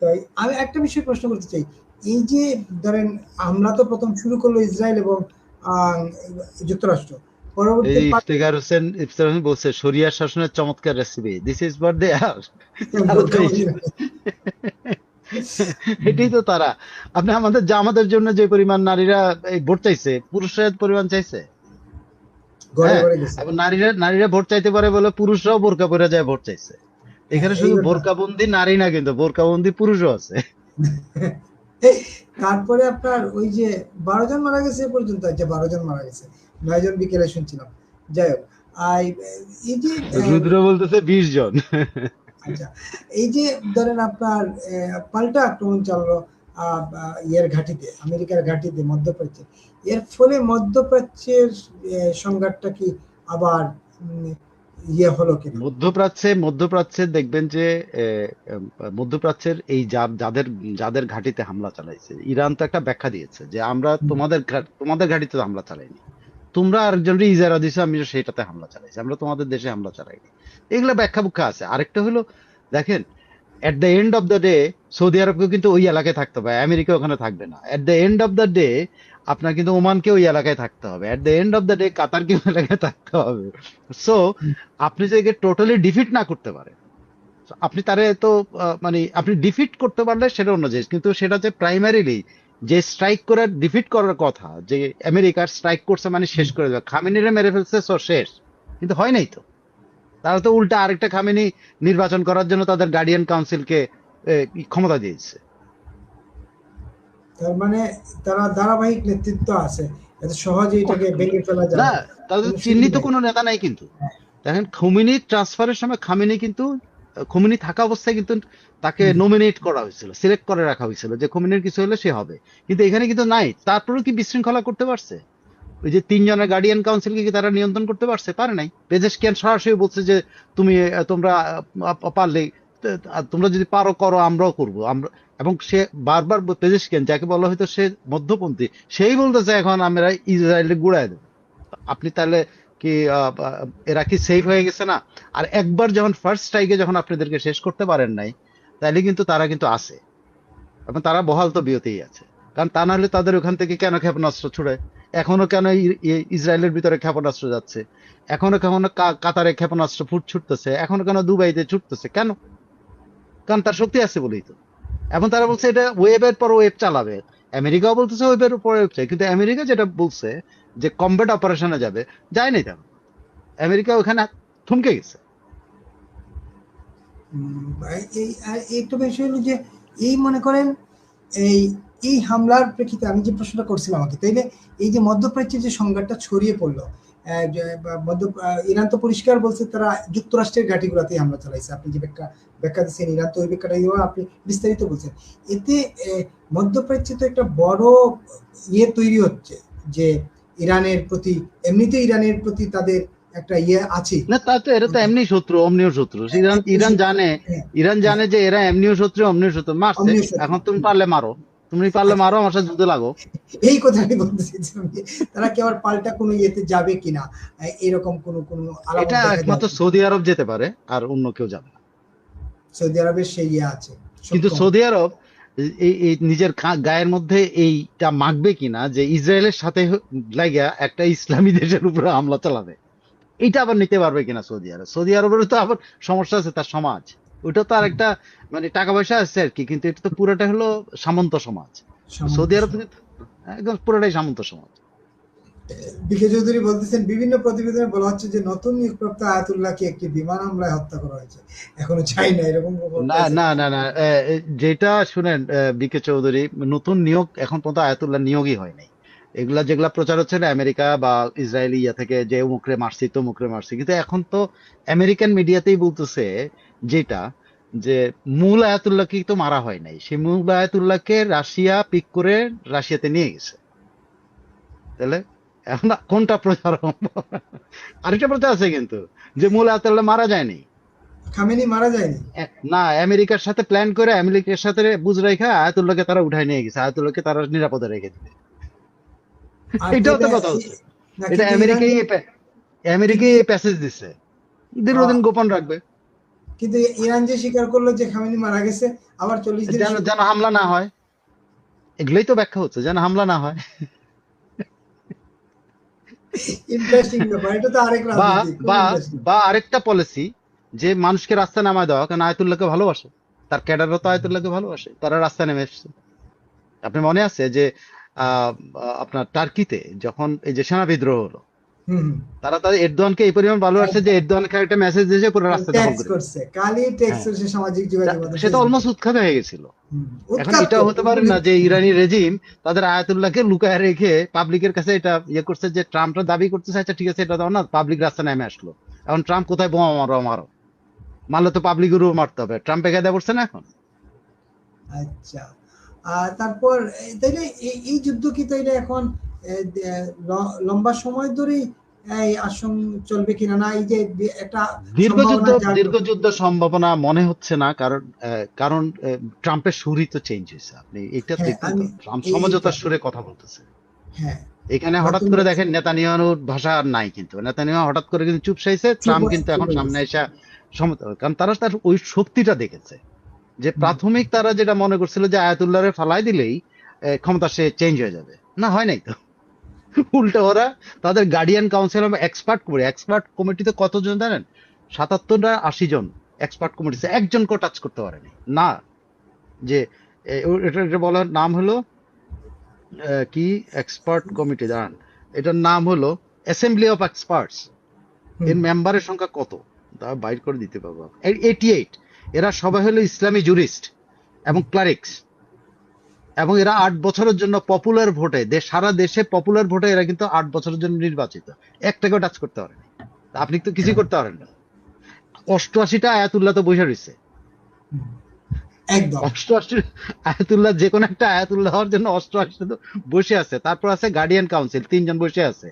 তো আমি একটা বিষয় প্রশ্ন করতে চাই, এই যে ধরেন হামলা তো প্রথম শুরু করলো ইসরায়েল এবং আহ, যুক্তরাষ্ট্র, পরবর্তীতে এই ইফতেখার হোসেন বলছে শরিয়া শাসনের চমৎকার recipe, this is what they are. তারা তো বোরকা এই, মহিলা এটাই তো তারা। আপনি আমাদের জন্য যে পরিমাণ নারীরা এই ভোট চাইছে, পুরুষরা এত পরিমাণ চাইছে? ঘরে হ্যাঁ, ঘরে গেছে। এবং নারীরা ভোট চাইতে পারে বলে পুরুষরাও বোরকা পরে যায় ভোট চাইছে। হ্যাঁ, এখানে এই শুধু ঘটনা। বোরকাবন্দি নারী না, কিন্তু বোরকাবন্দি পুরুষও আছে। তারপরে আপনার ওই যে 12 জন মারা গেছে এ পর্যন্ত, আচ্ছা 12 জন মারা গেছে, 9 জন বিকেলে শুনছিলাম। যাই হোক, আর এই যে রুদ্র বলতেছে 20 জন। আচ্ছা, এই যে ধরেন আপনার পাল্টা আক্রমণ চালালো ইয়ের ঘাঁটিতে, আমেরিকার ঘাঁটিতে মধ্যপ্রাচ্যে, এর ফলে মধ্যপ্রাচ্যের সংঘাতটা কি আবার উম, ইয়ে হলো কিনা? মধ্যপ্রাচ্যে দেখবেন যে মধ্যপ্রাচ্যের এই যাদের যাদের ঘাঁটিতে হামলা চালাইছে, ইরান তো একটা ব্যাখ্যা দিয়েছে যে আমরা হুম, তোমাদের ঘাঁটিতে তো হামলা চালাইনি, তোমরা আরেকজনকে ইজারা দিছো, আমি সেটাতে হামলা চালাইছি, আমরা তোমাদের দেশে হামলা চালাইনি। এগুলা ব্যাখ্যা বুখ্যা আছে। আরেকটা হলো, দেখেন, at the end of the day Saudi আরবকে কিন্তু ওই এলাকায় থাকতে হবে, আমেরিকা ওখানে থাকবে না। At the end of the day আপনার কিন্তু ওমানকে ওই এলাকায় থাকতে হবে, at the end of the day কাতারকে ওই এলাকায় থাকতে হবে। সো হুম, আপনি যদি টোটালি ডিফিট না করতে পারেন, আপনি তারে তো মানে আপনি ডিফিট করতে পারলে সেটা অন্য জিনিস, কিন্তু সেটা যে প্রাইমারিলি যে স্ট্রাইক করে ডিফিট করার কথা, যে আমেরিকার স্ট্রাইক করছে মানে শেষ করে দেবে, খামেনিরে মেরে ফেলছে, সো শেষ। কিন্তু হয় নাই তো। তারা তো উল্টা আরেকটা খামেনি নির্বাচন করার জন্য তাদের গার্ডিয়ান কাউন্সিলকে ক্ষমতা দিয়েছে। তার মানে তারা ধারাবাহিক নেতৃত্ব আছে, এত সহজে এটাকে ভেঙে ফেলা না, যাবে না, তাদের কোনো সুযোগ চিহ্নিত নেই। কোনো নেতা নাই কিন্তু। হ্যাঁ। দেখেন খোমেনি ট্রান্সফারের সময় খামেনি কিন্তু, খোমেনি থাকা অবস্থায় কিন্তু তাকে হুম। নমিনেট করা হয়েছিল, সিলেক্ট করে রাখা হয়েছিল যে খোমেনির কিছু হলে সে হবে। কিন্তু এখানে কিন্তু নাই। তারপরেও কি বিশৃঙ্খলা করতে পারছে? ওই যে তিনজনের গার্ডিয়ান কাউন্সিলকে কি তারা নিয়ন্ত্রণ করতে পারছে? পারে নাই। পেজেশকিয়ান সরাসরি বলছে যে তুমি তোমরা পারলে তোমরা যদি পারো করো, আমরাও করব আমরা। এবং সে বারবার পেজেশকিয়ান, যাকে বলা হয়তো সে মধ্যপন্থী, সেই বলতেছে এখন আমরা ইসরায়েলে গুড়ায় দেবো। আপনি তাহলে কি এরা কি সেফ হয়ে গেছে না? আর একবার যখন ফার্স্ট স্ট্রাইকে যখন আপনাদেরকে শেষ করতে পারেন নাই, তাহলে কিন্তু তারা কিন্তু আছে, এবং তারা বহাল তবিয়তেই আছে। কারণ তা না হলে তাদের ওখান থেকে কেন ক্ষেপণাস্ত্র ছুড়ে? এখনো কেন ইসরায়েলের ভিতরে ক্ষেপণাস্ত্র যাচ্ছে? এখনো কেমন কাতারে ক্ষেপণাস্ত্র ছুটতেছে? এখনো কেন দুবাইতে ছুটতেছে? কেন? কারণ তার শক্তি আছে বলেই তো। এখন তারা বলছে এটা ওয়েবের পর ওয়েব চালাবে। আমেরিকাও বলতেছে ওয়েবের উপর ওয়েব চাই, কিন্তু আমেরিকা যেটা বলছে যে কমব্যাট অপারেশনে যাবে, যায় নাই তেমন। আমেরিকা ওখানে থমকে গেছে। একটা বিষয় হলো যে এই মনে করেন এই এই হামলার প্রেক্ষিতে আমি যে প্রশ্নটা করছিলাম আমাকে, তাইলে এই যে মধ্যপ্রাচ্যের যে সংঘাতটা ছড়িয়ে পড়লো, ইরান তো পরিষ্কার বলছে তারা যুক্তরাষ্ট্রের ঘাঁটিগুলোতেই হামলা চালাইছে। আপনি যে ব্যাখ্যা দিচ্ছেন ইরান, তো ওই ব্যাখ্যাটা আপনি বিস্তারিত বলছেন। এতে মধ্যপ্রাচ্যে তো একটা বড় তৈরি হচ্ছে যে ইরানের প্রতি, এমনিতে ইরানের প্রতি তাদের একটা আছে। না, তা তো এরা তো এমনি শত্রু, অমনিও শত্রু। ইরান ইরান জানে, হ্যাঁ, ইরান হ্যাঁ, জানে যে এরা এমনিও শত্রু অমনিও শত্রু। মারছে। অমনীয় শত্রু। এখন তুমি পারলে মারো, তুমি পারলে আচ্ছা, মারো, আমার সাথে যুদ্ধে লাগো। এই কথাটি বলতে চাইছিলাম যে তারা কি আবার পাল্টা কোনো যাবে কিনা, এরকম কোনো আলামত এটা দেখা যায় একমাত্র কিনা? সৌদি আরব যেতে পারে, আর অন্য কেউ যাবে না। সৌদি আরবের সেই আছে, কিন্তু সক্ষম। সৌদি আরব এই নিজের গায়ের মধ্যে এইটা মাখবে কিনা যে ইসরায়েলের সাথে লাগা একটা ইসলামী দেশের উপরে হামলা চালাবে, এইটা আবার নিতে পারবে কিনা সৌদি আরব? সৌদি আরবেরও তো আবার সমস্যা আছে, তার সমাজ। ওইটা তো আর একটা, মানে টাকা পয়সা আছে আর কি, কিন্তু এটা তো পুরোটা হলো সামন্ত সমাজ। সামন্ত সৌদি আরব সমাজ। কিন্তু একদম পুরোটাই সামন্ত সমাজ। বিকে চৌধুরী বলতেছেন বিভিন্ন প্রতিবেদনে বলা হচ্ছে যে নতুন নিয়োগপ্রাপ্ত আয়াতুল্লাহকে একটি বিমান হামলায় হত্যা করা হয়েছে, এখনো চাই না, এরকম খবর না পেয়েছেন? না না না, যেটা শুনেন বিকে চৌধুরী, নতুন নিয়োগ এখন পর্যন্ত আয়াতুল্লাহ নিয়োগই হয় নাই। এগুলা যেগুলা প্রচার হচ্ছে না আমেরিকা বা ইসরায়েলি ইয়া থেকে, যে অমুকরে মারছি তমুকরে মারছি, কিন্তু এখন তো আমেরিকান মিডিয়াতেই বলতেছে যেটা, যে মূল আয়াতুল্লাহকে তো মারা হয় নাই, সেই মূল আয়াতুল্লাহকে রাশিয়া পিক করে রাশিয়াতে নিয়ে গেছে। তাহলে এখন কোনটা প্রচার? আরেকটা প্রচার আছে কিন্তু, যে মূল আয়াতুল্লাহ মারা যায়নি। খামেনি মারা যায়নি। না, আমেরিকার সাথে প্ল্যান করে আমেরিকার সাথে বুঝ রেখা আয়াতুল্লাহকে তারা উঠায় নিয়ে গেছে, আয়াতুল্লাহকে তারা নিরাপদে রেখে দিবে। আর এটাও এটা তো কথা হচ্ছে। না, এটা কিন্তু ইরান আমেরিকাই কিন্তু আমেরিকাই প্যাসেজ দিচ্ছে, দীর্ঘদিন গোপন রাখবে, কিন্তু ইরান যে স্বীকার করলো যে খামেনি মারা গেছে, আবার 40 দিন যেন যেন হামলা না হয়। এগুলোই তো ব্যাখ্যা হচ্ছে, যেন হামলা না হয়। ইন্টারেস্টিং ব্যাপার, এটা তো আরেক বা রাজনীতি, খুব বা ইন্টারেস্টিং। বা আরেকটা পলিসি, যে মানুষকে রাস্তায় নামায় দেওয়া, কারণ আয়াতুল্লাহকে ভালোবাসে, তার ক্যাডাররা তো আয়াতুল্লাহকে ভালোবাসে, তারা রাস্তায় নেমে এসছে। আপনি মনে আছে যে আহ আপনার টার্কিতে যখন এই যে সেনা বিদ্রোহ হলো, হুম, হুম। তারা তাদের এরদোয়ানকে এই পরিমাণ ভালোবাসে যে এরদোয়ানকে একটা মেসেজ দিয়েছে পুরো রাস্তা দখল ট্যাক্স করে দিয়েছে। করছে, কালি ট্যাক্স হ্যাঁ, করছে সামাজিক যোগাযোগ মাধ্যম সে তো ফেসবুকে। অলমোস্ট উৎখাত হয়ে গেছিল। এখন উৎখাত তো এটাও হতে পারে না যে ইরানি রেজিম তাদের আয়াতুল্লাহকে লুকায় রেখে পাবলিকের কাছে এটা ইয়ে করছে, যে ট্রাম্পটা দাবি করতেছে আচ্ছা ঠিক আছে এটা দাও না, পাবলিক রাস্তা নেমে আসলো। এখন ট্রাম্প কোথায় বোমা মারো মারো, মারলে তো পাবলিকেরও মারতে হবে, ট্রাম্পে কায়দা করছে না এখন। আচ্ছা, আর তারপর তাইলে এই যুদ্ধ কি তাইলে এখন লম্বা সময় ধরেই এই চলবে কিনা, না এই যে একটা সম্ভাবনা দীর্ঘ জাগলো? যুদ্ধ সম্ভাবনা মনে হচ্ছে না, কারণ কারণ ট্রাম্পের সুরই তো চেঞ্জ হয়েছে। আপনি এটা হ্যাঁ, দেখবেন তো, আমি ট্রাম্প এইটা, সমঝোতার সুরে কথা বলতেছে। হ্যাঁ, এখানে হঠাৎ নতুন করে দেখেন নেতানিয়াহুর ভাষা আর নাই, কিন্তু নেতানিয়াহু হঠাৎ করে কিন্তু চুপ সাইছে, ট্রাম্প কিন্তু চুপ এখন হয়ে সামনে গেছে। এসে সমতা, কারণ তারা তার ওই শক্তিটা দেখেছে। যে হুম, প্রাথমিক তারা যেটা মনে করছিল যে আয়াতুল্লাহরে ফালাই দিলেই ক্ষমতা সে চেঞ্জ হয়ে যাবে, না হয় নাই তো। উল্টো ওরা তাদের গার্ডিয়ান কাউন্সিল এবং এক্সপার্ট কমিটিতে কতজন জানেন? ৭৭ না ৮০ জন এক্সপার্ট কমিটি, একজনকেও টাচ করতে পারেনি না। যে এটা বলার নাম হলো কি এক্সপার্ট কমিটি, দাঁড়ান, এটার নাম হলো অ্যাসেম্বলি অফ এক্সপার্টস। এর মেম্বারের সংখ্যা কত তা বাইর করে দিতে পারবো, 88। এরা সবাই হলো ইসলামী জুরিস্ট এবং ক্লারিক্স, এবং এরা 8 বছরের জন্য পপুলার ভোটে, সারা দেশে পপুলার ভোটে এরা কিন্তু 8 বছরের জন্য নির্বাচিত। একটাকেও টাচ করতে পারেনি। আপনি তো কিছুই করতে পারেন না। 88টা আয়াতুল্লাহ তো বসে রয়েছে, একদম 88 আয়াতুল্লাহ, যে কোনো একটা আয়াতুল্লাহ হওয়ার জন্য 88 তো বসে আছে। তারপর আছে গার্ডিয়ান কাউন্সিল, 3 জন বসে আছে।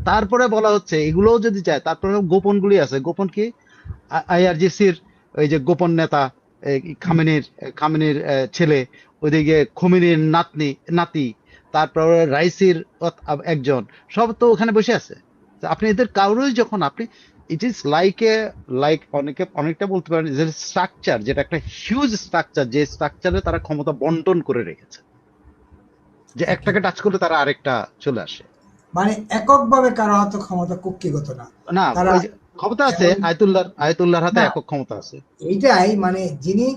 তারপরে বলা হচ্ছে এগুলোও যদি চায়, তারপরে গোপন গুলি আছে। গোপন কি? আইআরজিসির ওই যে গোপন নেতা, খামেনির ছেলে, ওইদিকে খোমেনির নাতি, তারপরে রাইসির একজন, সব তো ওখানে বসে আছে। তো আপনি এদের কারোই যখন আপনি, ইট ইজ লাইক অনেকটা বলতে পারেন যে স্ট্রাকচার, যেটা একটা হিউজ স্ট্রাকচার, যে স্ট্রাকচারে তারা ক্ষমতা বন্টন করে রেখেছে, যে একটাকে টাচ করলে তারা আরেকটা চলে আসে। মানে এককভাবে কারো হাতে ক্ষমতা কুক্ষিগত না, না, তারা ওই যে ক্ষমতা আছে, আয়তুল্লাহর হাতে না, একক ক্ষমতা আছে। এইটাই মানে যিনি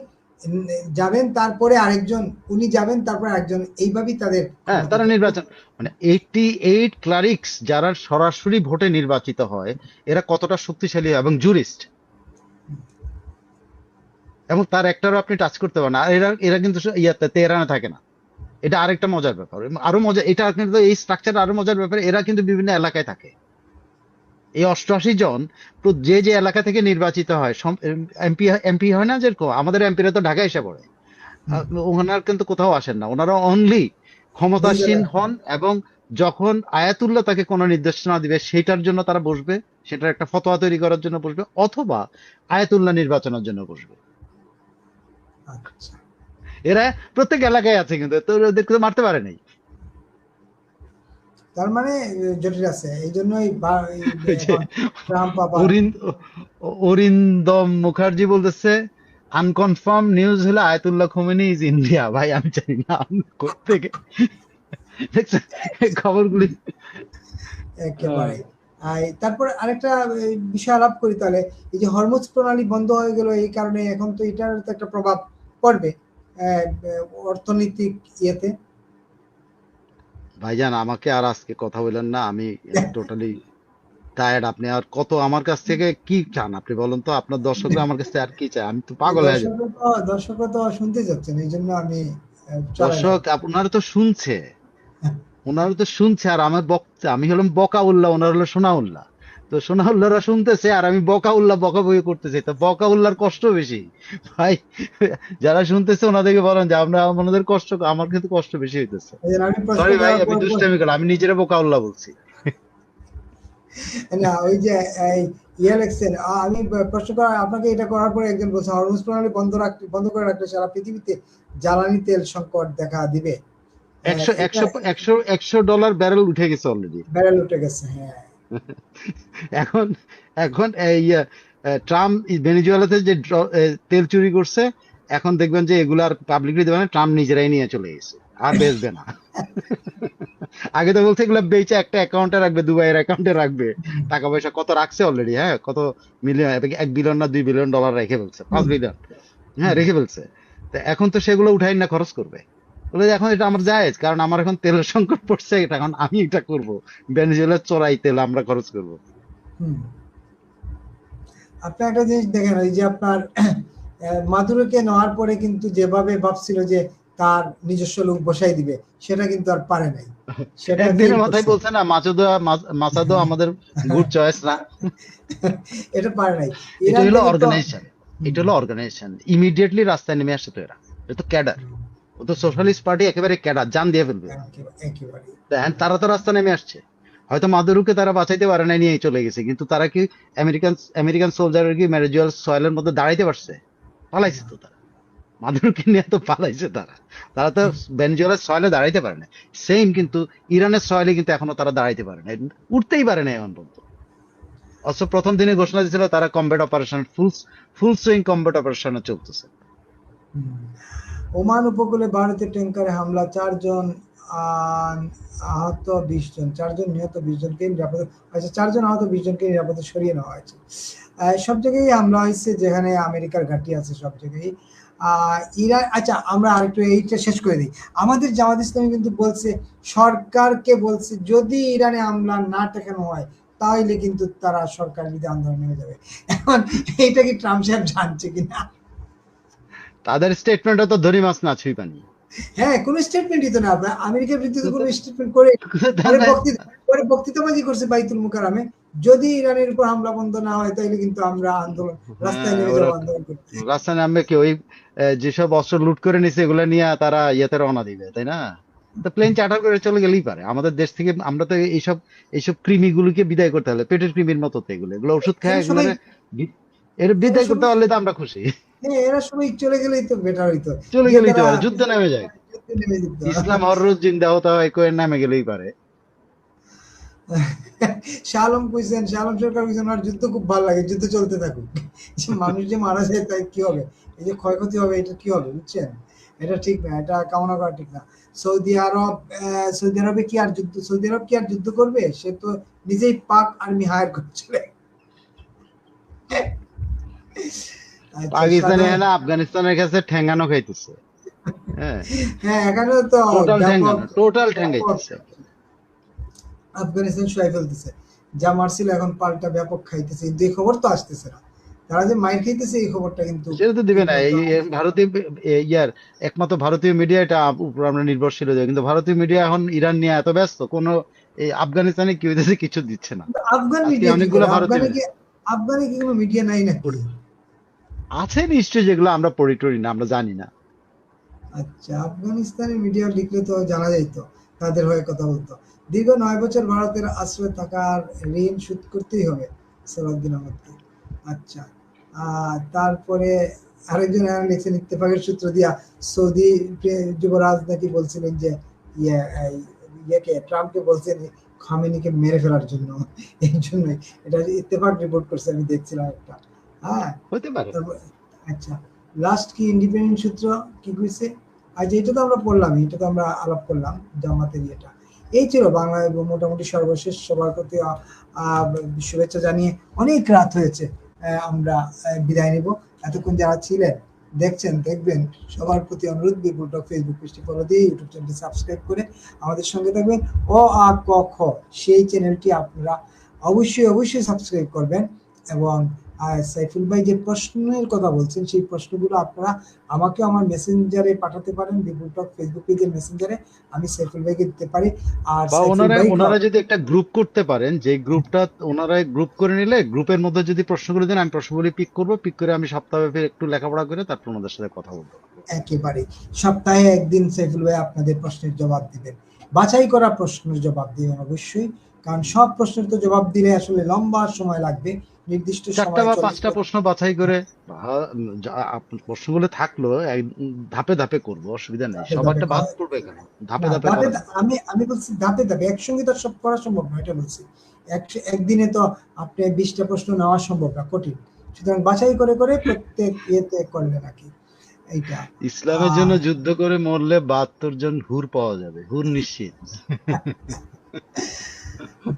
যাবেন তারপরে আরেকজন, উনি যাবেন তারপরে আরেকজন, এইভাবেই তাদের হ্যাঁ, ক্ষমতা তারা থাকে। নির্বাচন, মানে 88 ক্লারিক্স যারা সরাসরি ভোটে নির্বাচিত হয়, এরা কতটা শক্তিশালী এবং জুরিস্ট, এবং তার একটারও আপনি টাচ করতে পারেন না। আর এরা এরা কিন্তু তেহরানে থাকে না। এটা আরেকটা মজার ব্যাপার, আরো মজা, এটা কিন্তু এই স্ট্রাকচার আরো মজার ব্যাপার, এরা কিন্তু বিভিন্ন এলাকায় থাকে। এই 88 জন যে যে এলাকা থেকে নির্বাচিত হয়, এমপি এমপি হয় না, যেরকম আমাদের এমপিরা তো ঢাকায় এসে পড়ে, ওনারা কিন্তু কোথাও আসেন না। ওনারা অনলি নিজ ক্ষমতাসীন এলাকা। হন, এবং যখন আয়াতুল্লাহ তাকে কোনো নির্দেশনা দিবে সেটার জন্য তারা বসবে, সেটার একটা ফতোয়া তৈরি করার জন্য বসবে, অথবা আয়াতুল্লাহ নির্বাচনের জন্য বসবে। আচ্ছা, এরা প্রত্যেক এলাকায় আছে, কিন্তু তো ওদেরকে তো মারতে পারে নাই। তার মানে জটিল আছে, এই জন্যই ওই যে এখন ট্রাম্প আবার অরিন্দম মুখার্জি বলতেছে, আনকনফার্ম নিউজ হলো আয়াতুল্লাহ খোমেনি ইজ ইন্ডিয়া। ভাই আমি জানি না আমি কোত্থেকে দেখছেন এই খবরগুলি। একেবারে। তারপর আরেকটা বিষয় আলাপ করি তাহলে, এই যে হরমুজ প্রণালী বন্ধ হয়ে গেল, এই কারণে এখন তো এটার তো একটা প্রভাব পড়বে অর্থনৈতিক ইয়েতে। ভাইজান আমাকে আর আজকে কথা বললেন না, আমি টোটালি টায়ার্ড। আপনি আর কত আমার কাছ থেকে কি চান আপনি বলেন তো? আপনার দর্শকরা আমার কাছ থেকে আর কি চায়? আমি তো পাগল হয়ে যাবো। দর্শকরা তো শুনতে যাচ্ছেন, এই জন্য আমি চালাইলাম। দর্শক আপনারা তো শুনছে, ওনারা তো শুনছে, আর আমার বক্তা, আমি হলাম বকা উল্লাহ, ওনারা হলো সোনা উল্লাহ। তো সোনা উল্লাহরা শুনতেছে, আর আমি বকা উল্লাহ বকা বই করতেছি। তো বকা উল্লাহর কষ্ট বেশি ভাই। যারা শুনতেছে ওনাদেরকে বলেন যে আমরা আমাদের কষ্ট, আমার কিন্তু কষ্ট বেশি হইতেছে। এই জন্য আমি প্রশ্ন সরি ভাই, করার আমি পর দুষ্টামি করলাম, আমি নিজেরা বোকা উল্লাহ বলছি। না, ওই যে এই লেখছেন, আমি প্রশ্ন করা আপনাকে এটা করার পরে একজন বলছে হরমুজ প্রণালী বন্ধ করে রাখলে সারা পৃথিবীতে জ্বালানি তেল সংকট দেখা দিবে। একশো এটা একশো একশো $100 ব্যারেল উঠে গেছে অলরেডি। ব্যারেল উঠে গেছে, হ্যাঁ। এখন এখন এই ট্রাম্প ভেনেজুয়েলাতে যে তেল চুরি করছে, এখন দেখবেন যে এগুলার পাবলিকলি দেবে না, ট্রাম্প নিজেরাই নিয়ে চলে গেছে, আর বেচবে না। আগে তো বলছে এগুলো বেচে একটা অ্যাকাউন্টে রাখবে, দুবাইয়ের অ্যাকাউন্টে রাখবে। টাকা পয়সা কত রাখছে অলরেডি, হ্যাঁ, কত মিলিয়ন, 1 বিলিয়ন না $2 বিলিয়ন রেখে ফেলছে, 5 বিলিয়ন, হ্যাঁ রেখে ফেলছে। তো এখন তো সেগুলো উঠাই না খরচ করবে, বলে যে এখন এটা আমার জায়েজ, কারণ আমার এখন তেলের সংকট পড়ছে, এটা এখন আমি এটা করব, ভেনেজুয়েলার চোরাই তেল আমরা খরচ করব। হুম। আপনি একটা জিনিস দেখেন, ওই যে আপনার মাদুরোকে নেওয়ার পরে কিন্তু যেভাবে ভাবছিল যে তার নিজস্ব লোক বসাই দিবে, সেটা কিন্তু আর পারে নাই, সেটা ফেল একদিনের মাথায় করছে। বলছে না, মাসাদো আমাদের গুড চয়েস না। এটা পারে নাই। এটা ইরান হলো থেকে তো অর্গানাইজেশন, এটা হলো অর্গানাইজেশন, ইমিডিয়েটলি রাস্তায় নেমে আসছে তো এরা। এটা তো ক্যাডার, ও তো সোশ্যালিস্ট পার্টি একেবারে ক্যাডার, জান দিয়ে ফেলবে। একেবারে দেখেন তারা তো রাস্তা নেমে আসছে। হয়তো মাদুরোকে তারা বাঁচাইতে পারে না, নিয়ে চলে গেছে, কিন্তু তারা কি আমেরিকান সোলজারের কি ম্যারিজুয়াল সয়েলের মধ্যে দাঁড়াইতে পারছে? পালাইছে তো তারা। মাদুরোকে নিয়ে তো পালাইছে তারা। তারা তো ভেনেজুয়েলার সয়েলে দাঁড়াইতে পারে না। সেম কিন্তু ইরানের সয়েলে কিন্তু এখনো তারা দাঁড়াইতে পারে না, উঠতেই পারে না এখন পর্যন্ত। অথচ প্রথম দিনে ঘোষণা দিয়েছিল তারা কমব্যাট অপারেশন, ফুল সুইং কমব্যাট অপারেশনে চলতেছে। ওমান উপকূলে ভারতের ট্যাঙ্কারে হামলা, 4 জন আহত 20 জন, 4 জন নিহত 20 জনকে নিরাপদে, আচ্ছা 4 জন আহত 20 জনকে নিরাপদে সরিয়ে নেওয়া হয়েছে। সব জায়গায় হামলা হয়েছে, যেখানে আমেরিকার ঘাঁটি আছে সব জায়গায়। ইরান, আচ্ছা আমরা আরেকটু এইটা শেষ করে দিই। আমাদের জামাত ইসলামী কিন্তু বলছে, সরকারকে বলছে যদি ইরানে হামলা না ঠেকানো হয় তাহলে কিন্তু তারা সরকার বিরোধী আন্দোলন নেমে যাবে। এখন এইটা কি ট্রাম্প সাহেব জানছে কিনা? তাদের স্টেটমেন্টটা তো ধরি মাছ না ছুঁই পানি। হ্যাঁ, কোনো স্টেটমেন্টই তো না। আমেরিকার বিরুদ্ধে কোনো স্টেটমেন্ট করে পরে বক্তৃতাবাজি করছে বাইতুল মুকাররমে, যদি ইরানের উপর হামলা বন্ধ না হয় তাহলে কিন্তু আমরা আন্দোলন, রাস্তায় হ্যাঁ, নেমে ওরা যাবো আন্দোলন করতে। রাস্তায় নামবে কি ওই যেসব অস্ত্র লুট করে নিছে এগুলা নিয়ে তারা ইয়েতে রওনা দিবে, তাই না? তো প্লেন চার্টার করে চলে গেলেই পারে আমাদের দেশ থেকে। আমরা তো এইসব এইসব কৃমিগুলোকে বিদায় করতে হলে, পেটের কৃমির মতো তো এগুলো এগুলো ওষুধ খায় এরা সবাই এগুলোরে এর এরা বিদায় করতে সবাই পারলে তো আমরা খুশি। হ্যাঁ, এরা সবাই চলে গেলেই তো বেটার হইতো। চলে গিয়ে গেলেই তো তারা পারে, যুদ্ধ নেমে যায়। যুদ্ধে নেমে যেত। ইসলাম হর রোজ জিন্দা হতে হয় কয়ে নামে গেলেই পারে। শাহ আলম কইছেন, শাহ আলম সরকার কইছেন আর যুদ্ধ খুব ভালো লাগে, যুদ্ধ চলতে থাকুক। যে মানুষ যে মারা যায় তাই কি হবে, এই যে ক্ষয়ক্ষতি হবে এটা কি হবে, বুঝছেন? এটা ঠিক না, এটা কামনা করা ঠিক না। সৌদি আরব, সৌদি আরবে কি আর যুদ্ধ, সৌদি আরব কি আর যুদ্ধ করবে? সে তো নিজেই পাক আর্মি হায়ার করে চলে। আচ্ছা পাকিস্তানি সাধারণ, না আফগানিস্তানের কাছে ঠেঙ্গানো খাইতেছে। হ্যাঁ, হ্যাঁ এখানেও তো টোটাল ব্যাপক ঠেঙ্গানো, টোটাল ব্যাপক ঠেঙ্গাইতেছে। আফগানিস্তান শুয়াই ফেলতেছে। যা মারছিল এখন পাল্টা ব্যাপক খাইতেছে, কিন্তু এই খবর তো আসতেছে না। তারা যে মাইর খাইতেছে এই খবরটা কিন্তু সেটা তো দিবে ঠিক না। মতো এই ভারতীয় ইয়ার একমাত্র ভারতীয় মিডিয়া এটা উপর আমরা নির্ভরশীল হয়ে যাই, কিন্তু ভারতীয় মিডিয়া এখন ইরান নিয়ে এত ব্যস্ত, কোনো এই আফগানিস্তানে কি হইতেছে কিছু দিচ্ছে না। কিন্তু আফগান আজকে মিডিয়া কি অনেকগুলো করে? ভারতীয় আফগানে কি কোনো মিডিয়া নাই নাকি? আছে নিশ্চয়ই, যেগুলো আমরা পড়ি টড়ি না, আমরা জানি না। আচ্ছা, আফগানিস্তানের মিডিয়া লিখলে তো জানা যাইতো, তাদের হয়ে কথা বলতো। দীর্ঘ ৯ বছর ভারতের আশ্রয় থাকার ঋণ শোধ করতেই হবে সালাউদ্দিন আহমদকে। আচ্ছা, তারপরে আরেকজন লিখছেন, ইত্তেফাকের সূত্র দিয়া সৌদি যুবরাজ নাকি বলছিলেন যে ইয়ে এই ইয়েকে ট্রাম্পকে বলছেন খামেনিকে মেরে ফেলার জন্য। এই জন্যই এটা ইত্তেফাক রিপোর্ট করছে, আমি দেখছিলাম একটা। হ্যাঁ, হতে পারে। তারপর আচ্ছা, লাস্ট কি ইন্ডিপেন্ডেন্ট সূত্র কি কইছে? আজ এটা তো আমরা পড়লাম, এটা তো আমরা আলাপ করলাম জামাতের ইয়েটা। এই ছিল বাংলায় মোটামুটি সর্বশেষ। সবার প্রতি শুভেচ্ছা জানিয়ে অনেক রাত হয়েছে, আমরা বিদায় নিব। এতক্ষণ যারা ছিলেন, দেখছেন, দেখবেন, সবার প্রতি অনুরোধ, বিপুল টক ফেসবুক পেজটি ফলো দিয়ে ইউটিউব চ্যানেলটি সাবস্ক্রাইব করে আমাদের সঙ্গে থাকবেন। অ আ ক খ সেই চ্যানেলটি আপনারা অবশ্যই অবশ্যই সাবস্ক্রাইব করবেন। এবং সাইফুল ভাই যে প্রশ্নের কথা বলছেন সেই প্রশ্নগুলো আপনারা আমাকে আমার মেসেঞ্জারে পাঠাতে পারেন, বিপুল টক ফেসবুক পেজের মেসেঞ্জারে আমি সাইফুল ভাইকে দিতে পারি। আর বা সাইফুল ওনারা ভাই ওনারা যদি একটা গ্রুপ করতে পারেন, যে গ্রুপটা ওনারা গ্রুপ করে নিলে গ্রুপের মধ্যে যদি প্রশ্নগুলো দেন, আমি প্রশ্নগুলি পিক করব, পিক করে আমি সপ্তাহে একটু লেখাপড়া করে তারপর ওনাদের সাথে কথা বলতে পারবো। একেবারে সপ্তাহে একদিন সাইফুল ভাই আপনাদের প্রশ্নের জবাব দিবেন, বাছাই করা প্রশ্নের জবাব দিবেন অবশ্যই। কারণ সব প্রশ্নের তো জবাব দিলে আসলে লম্বা সময় লাগবে, নির্দিষ্ট 4টা সময় বা 40 5টা প্রশ্ন বাছাই করে প্রশ্নগুলো থাকলো ধাপে ধাপে করব, অসুবিধা নেই। ধাপে ধাপে সবারটা বাদ পড়বে কেন? ধাপে না, ধাপে করা যাবে। আমি বলছি ধাপে ধাপে, একসঙ্গে তো সব করা সম্ভব না, এটা বলছি। একদিনে তো আপনি 20টা প্রশ্ন নেওয়া সম্ভব না, কঠিন। সুতরাং বাছাই করে করে প্রত্যেক ইয়েতে করলে নাকি এইটা। ইসলামের জন্য আহ যুদ্ধ করে মরলে 72 জন হুর পাওয়া যাবে, হুর নিশ্চিত।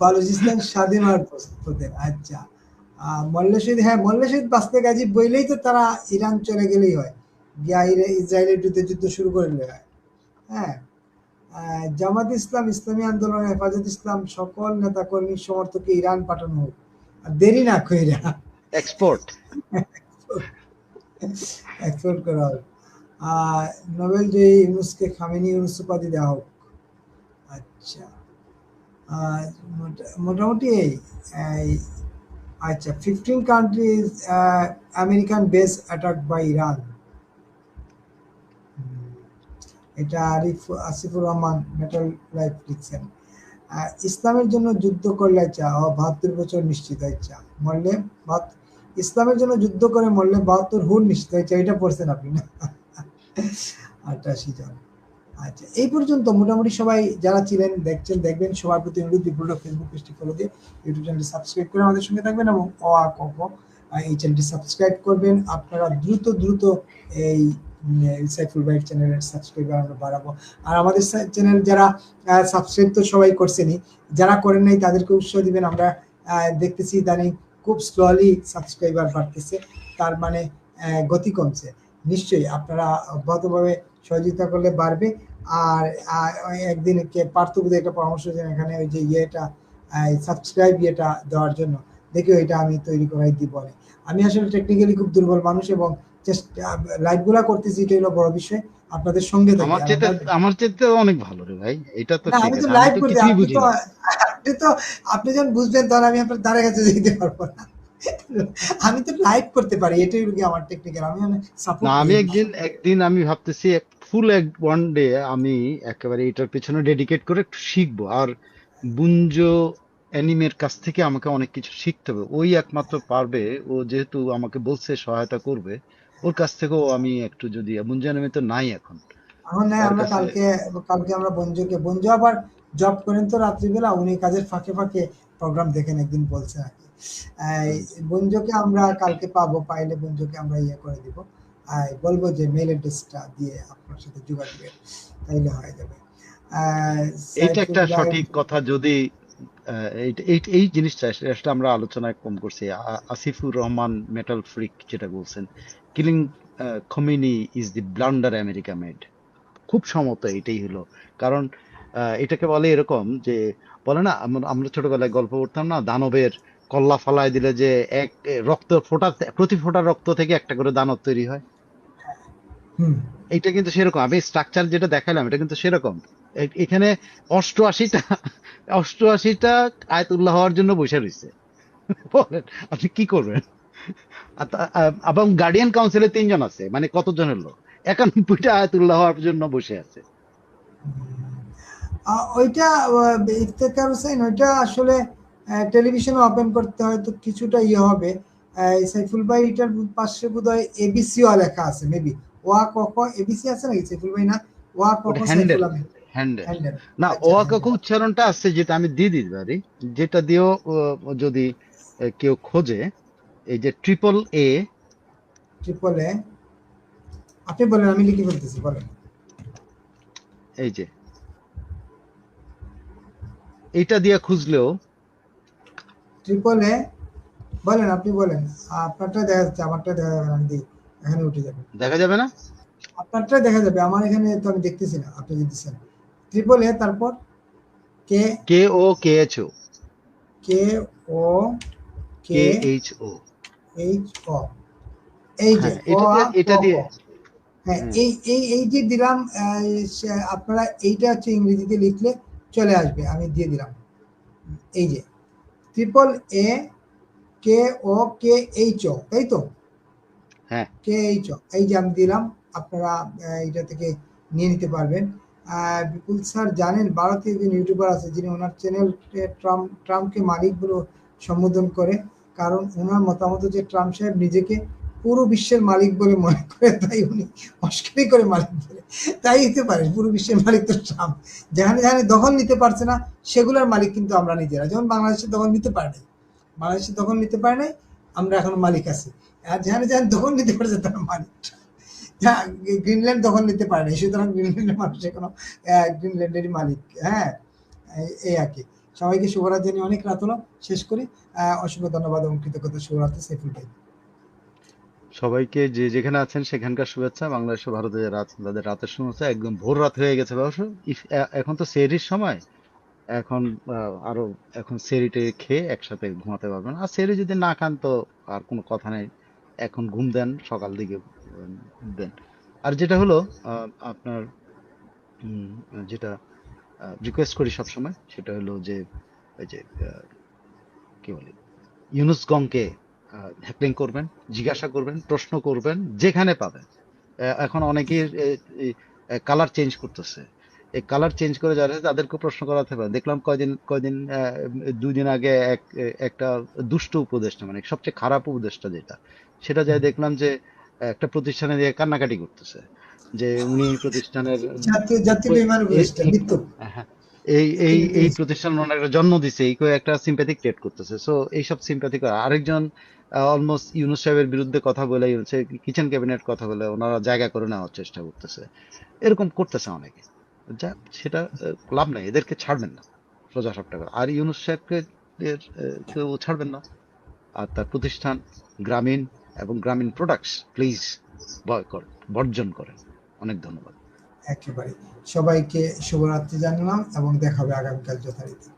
বালুচিস্তান স্বাধীন হওয়ার প্রস্তুতের। আচ্ছা, মোল্লা শহীদ, হ্যাঁ মোল্লা শহীদ বাঁচতে গাজী বইলেই তো তারা ইরান চলে গেলেই হয়, গিয়া ইসরায়েলের বিরুদ্ধে যুদ্ধ শুরু করলে হয়। হ্যাঁ, জামাত ইসলাম, ইসলামী আন্দোলন, হেফাজত ইসলাম সকল নেতাকর্মী সমর্থককে ইরান পাঠানো হোক, আর দেরি না কইরা এক্সপোর্ট। এক্সপোর্ট করা হোক। নোবেল জয়ী ইউনুসকে খামেনি ইউনুস উপাধি দেওয়া হোক। আচ্ছা, আহ, মোটামুটি এই আচ্ছা, 15 countries American base attack by Iran. এটা আসিফুর রহমান মেটাল লাইফ লিখছেন। ইসলামের জন্য যুদ্ধ করলে 72 বছর নিশ্চিত হয়েছে মরলে, ইসলামের জন্য যুদ্ধ করে মরলে 72 হুর নিশ্চিত হয়েছে, এটা পড়ছেন আপনি না? 88 জন। আচ্ছা, এই পর্যন্ত মোটামুটি সবাই যারা ছিলেন, দেখছেন, দেখবেন, সবার প্রতি অনুরোধ, বিপুল ফেসবুক পেজটি ফলো দিয়ে ইউটিউব চ্যানেলটি সাবস্ক্রাইব করে আমাদের সঙ্গে থাকবেন। এবং অ আ ক খ এই চ্যানেলটি সাবস্ক্রাইব করবেন। আপনারা দ্রুত দ্রুত এই সাইফুল ভাইয়ের চ্যানেলের সাবস্ক্রাইবার আমরা বাড়াবো। আর আমাদের চ্যানেল যারা সাবস্ক্রাইব তো সবাই করছেনই, যারা করেন নাই তাদেরকে উৎসাহ দিবেন। আমরা দেখতেছি ইদানিং খুব স্লোলি সাবস্ক্রাইবার বাড়তেছে, তার মানে গতি কমছে। নিশ্চয়ই আপনারা অব্যাহতভাবে সহযোগিতা করলে বাড়বে। আর ওই একদিন পার্থ বোধহয় একটা পরামর্শ দেন এখানে ওই যে ইয়েটা সাবস্ক্রাইব ইয়েটা দেওয়ার জন্য, দেখি ওইটা আমি তৈরি করাই দিব। আমি আসলে টেকনিক্যালি খুব দুর্বল মানুষ এবং চেষ্টা লাইভগুলা করতেছি, এটা হলো বড় বিষয়, আপনাদের সঙ্গে থাকি। আমার আর চেয়ে আপনার আমার চেয়ে অনেক ভালো রে ভাই, এটা তো না, ঠিক আমি তো আছে, আমি লাইভ তো করতে, কিছুই আপনি বুঝি তো না। আপনি তো আপনি যখন বুঝবেন তখন আমি আপনার দ্বারের কাছে যেতে পারবো না। আমি তো লাইভ করতে পারি, এটাই হলো কি আমার টেকনিক্যাল, আমি না সাপোর্ট আমি নেই। একদিন আমি ভাবতেছি ফুল এক ওয়ান ডে আমি একেবারে এটার পেছনে ডেডিকেট করে একটু শিখবো। আর বুঞ্জো অ্যানিমের কাছ থেকে আমাকে অনেক কিছু শিখতে হবে, ওই একমাত্র পারবে। ও যেহেতু আমাকে বলছে সহায়তা করবে, ওর কাছ থেকেও আমি একটু যদি, বুঞ্জো অ্যানিমে তো নাই এখন, এখন নাই, তার আমরা কাছে। কালকে কালকে আমরা বঞ্জু আবার জব করেন তো রাত্রিবেলা, উনি কাজের ফাঁকে ফাঁকে প্রোগ্রাম দেখেন একদিন বলছে আর কি। হুম, বঞ্জুকে আমরা কালকে পাবো, পাইলে বঞ্জুকে আমরা ইয়ে করে দিব, বলবো যে মেল অ্যাড্রেসটা দিয়ে আপনার সাথে যোগাযোগের, তাইলে হয়ে যাবে। এইটা একটা সাইফুল্লাহ, সঠিক কথা। যদি এই জিনিসটা আসলে আমরা আলোচনায় কম করছি। আসিফুর রহমান মেটাল ফ্রিক যেটা বলছেন, killing Khomeini is the blunder America made, খুব সম্ভবত এটাই হলো কারণ। এটাকে বলে এরকম যে, বলে না, আমরা ছোটবেলায় গল্প পড়তাম না, দানবের কল্লা ফালায় দিলে যে এক রক্ত ফোঁটা, প্রতি ফোঁটা রক্ত থেকে একটা করে দানব তৈরি হয়। হুম, এইটা কিন্তু সেরকম, আমি স্ট্রাকচার যেটা দেখালাম এটা কিন্তু সেরকম। এখানে 88টা 88টা আয়াতুল্লাহ হওয়ার জন্য বসে রয়েছে। বলেন আপনি কি করবেন? এবং গার্ডিয়ান কাউন্সিলে 3 জন আছে, মানে কতজন হলো? 91টা আয়াতুল্লাহ হওয়ার জন্য বসে আছে। ওইটা ইফতেখার হোসেন, ওইটা আসলে টেলিভিশনে ওপেন করতে হয়তো কিছুটা ইয়ে হবে। সাইফুল ভাই এটার পাশে বোধহয় এবিসিও লেখা আছে মেবি, ওয়া কক এবিসি আছে নাকি সাইফুল ভাই? না, ওয়া কক ওটা Saiful handle, Ahmed handle. Handle. না, আচ্ছা, ওয়াকাক হ্যান্ডেল। উচ্চারণটা আছে যেটা আমি দিয়ে দিতে পারি, যেটা দিয়েও যদি কেউ খোঁজে, এই যে ট্রিপল এ, ট্রিপল এ, আপনি বলেন, আমি লিখে ফেলতেছি, বলেন। এই যে এইটা দিয়ে খুঁজলেও ট্রিপল এ, বলেন, আপনি বলেন। আপনারটা দেখা যাচ্ছে, আমারটা দেখা যাবে না, আমি দিই, এখানে উঠে যাবে। দেখা যাবে না। আপনারটাই দেখা যাবে, আমার এখানে তো আমি দেখতেছি না, আপনি দিতেছেন। ট্রিপল এ, তারপর কে, KOKHO, কে ও কে KHO। এইচ ও, এই যে হ্যাঁ, অ আ ক এটা খ। দিয়ে। হ্যাঁ, হ্যাঁ, এই যে দিলাম, আপনারা এইটা হচ্ছে ইংরেজিতে লিখলে চলে আসবে, আমি দিয়ে দিলাম। এই যে triple A, K O K H O, তাই তো? হ্যাঁ। কে এইচ ও, এই যে আমি দিলাম, আপনারা এইটা থেকে নিয়ে নিতে পারবেন। বিপুল স্যার জানেন, ভারতীয় একজন ইউটিউবার আছে যিনি ওনার চ্যানেল ট্রাম্পকে মালিক বলে সম্বোধন করে, কারণ ওনার মতামত যে ট্রাম্প সাহেব নিজেকে পুরো বিশ্বের মালিক বলে মনে করে, তাই উনি মস্করি করে মালিক বলে। তাই হতে পারে, পুরো বিশ্বের মালিক তো ট্রাম্প। যেখানে যেখানে দখল নিতে পারছে না সেগুলোর মালিক কিন্তু আমরা নিজেরা, যেমন বাংলাদেশের দখল নিতে পারে নাই, বাংলাদেশের দখল নিতে পারে নাই, আমরা এখন মালিক আছি। আর যেখানে যেখানে দখল নিতে পারছে তারা মালিক। হ্যাঁ, গ্রিনল্যান্ড দখল নিতে পারে নাই, সুতরাং গ্রিনল্যান্ডের মানুষ এখনো গ্রিনল্যান্ডেরই মালিক। হ্যাঁ, এই আর কি। সবাইকে শুভরাত জানিয়ে অনেক রাত হলো, শেষ করি। অসংখ্য ধন্যবাদ এবং কৃতজ্ঞতা। শুভরাত্রি সাইফুল ভাই। সবাইকে যে যেখানে আছেন সেখানকার শুভেচ্ছা। বাংলাদেশ ও ভারতে যারা আছেন তাদের রাতের শুভেচ্ছা। একদম ভোর রাত হয়ে গেছে অবশ্য। এখন তো সেহরির সময়। এখন আরো এখন সেহরিটে খেয়ে একসাথে ঘুমাতে পারবেন। আর সেহরি যদি না খান তো আর কোনো কথা নেই, এখন ঘুম দেন, সকাল দিকে দেন। আর যেটা হলো আপনার উম, যেটা রিকোয়েস্ট করি সবসময়, সেটা হলো যে ওই যে কি বলে, ইউনুস গংকে হ্যাকলিং করবেন, জিজ্ঞাসা করবেন, প্রশ্ন করবেন যেখানে পাবেন। এখন অনেকেই কালার চেঞ্জ করতেছে। এই কালার চেঞ্জ করে যারা আছে তাদেরকে প্রশ্ন করাতে পারে। দেখলাম কয়দিন কয়দিন 2 দিন আগে একটা দুষ্ট উপদেষ্টা, মানে সবচেয়ে খারাপ উপদেষ্টা যেটা, সেটা যাই দেখলাম যে একটা প্রতিষ্ঠানে দিয়ে কান্নাকাটি করতেছে যে উনি প্রতিষ্ঠানের জাতীয় জাতীয় বিমান এ- উপদেষ্টা এ- মৃত্যু, হ্যাঁ, এই এই তিনি এই প্রতিষ্ঠান ওনার একটা জন্ম দিছে, এই করে একটা সিম্প্যাথি ক্রিয়েট করতেছে। সো এইসব সিম্প্যাথি করে আরেকজন অলমোস্ট ইউনুস সাহেবের বিরুদ্ধে কথা বলে, কিচেন ক্যাবিনেট কথা বলে ওনারা জায়গা করে নেওয়ার চেষ্টা করতেছে। এরকম করতেছে অনেকে। যা, সেটা লাভ নাই, এদেরকে ছাড়বেন না, সোজা সব টাকা। আর ইউনুস সাহেবকে কেউ ছাড়বেন না। আর তার প্রতিষ্ঠান গ্রামীণ এবং গ্রামীণ প্রোডাক্টস প্লিজ বর্জন করেন। অনেক ধন্যবাদ। একেবারে সবাইকে শুভরাত্রি জানালাম এবং দেখা হবে আগামীকাল যথারীতি।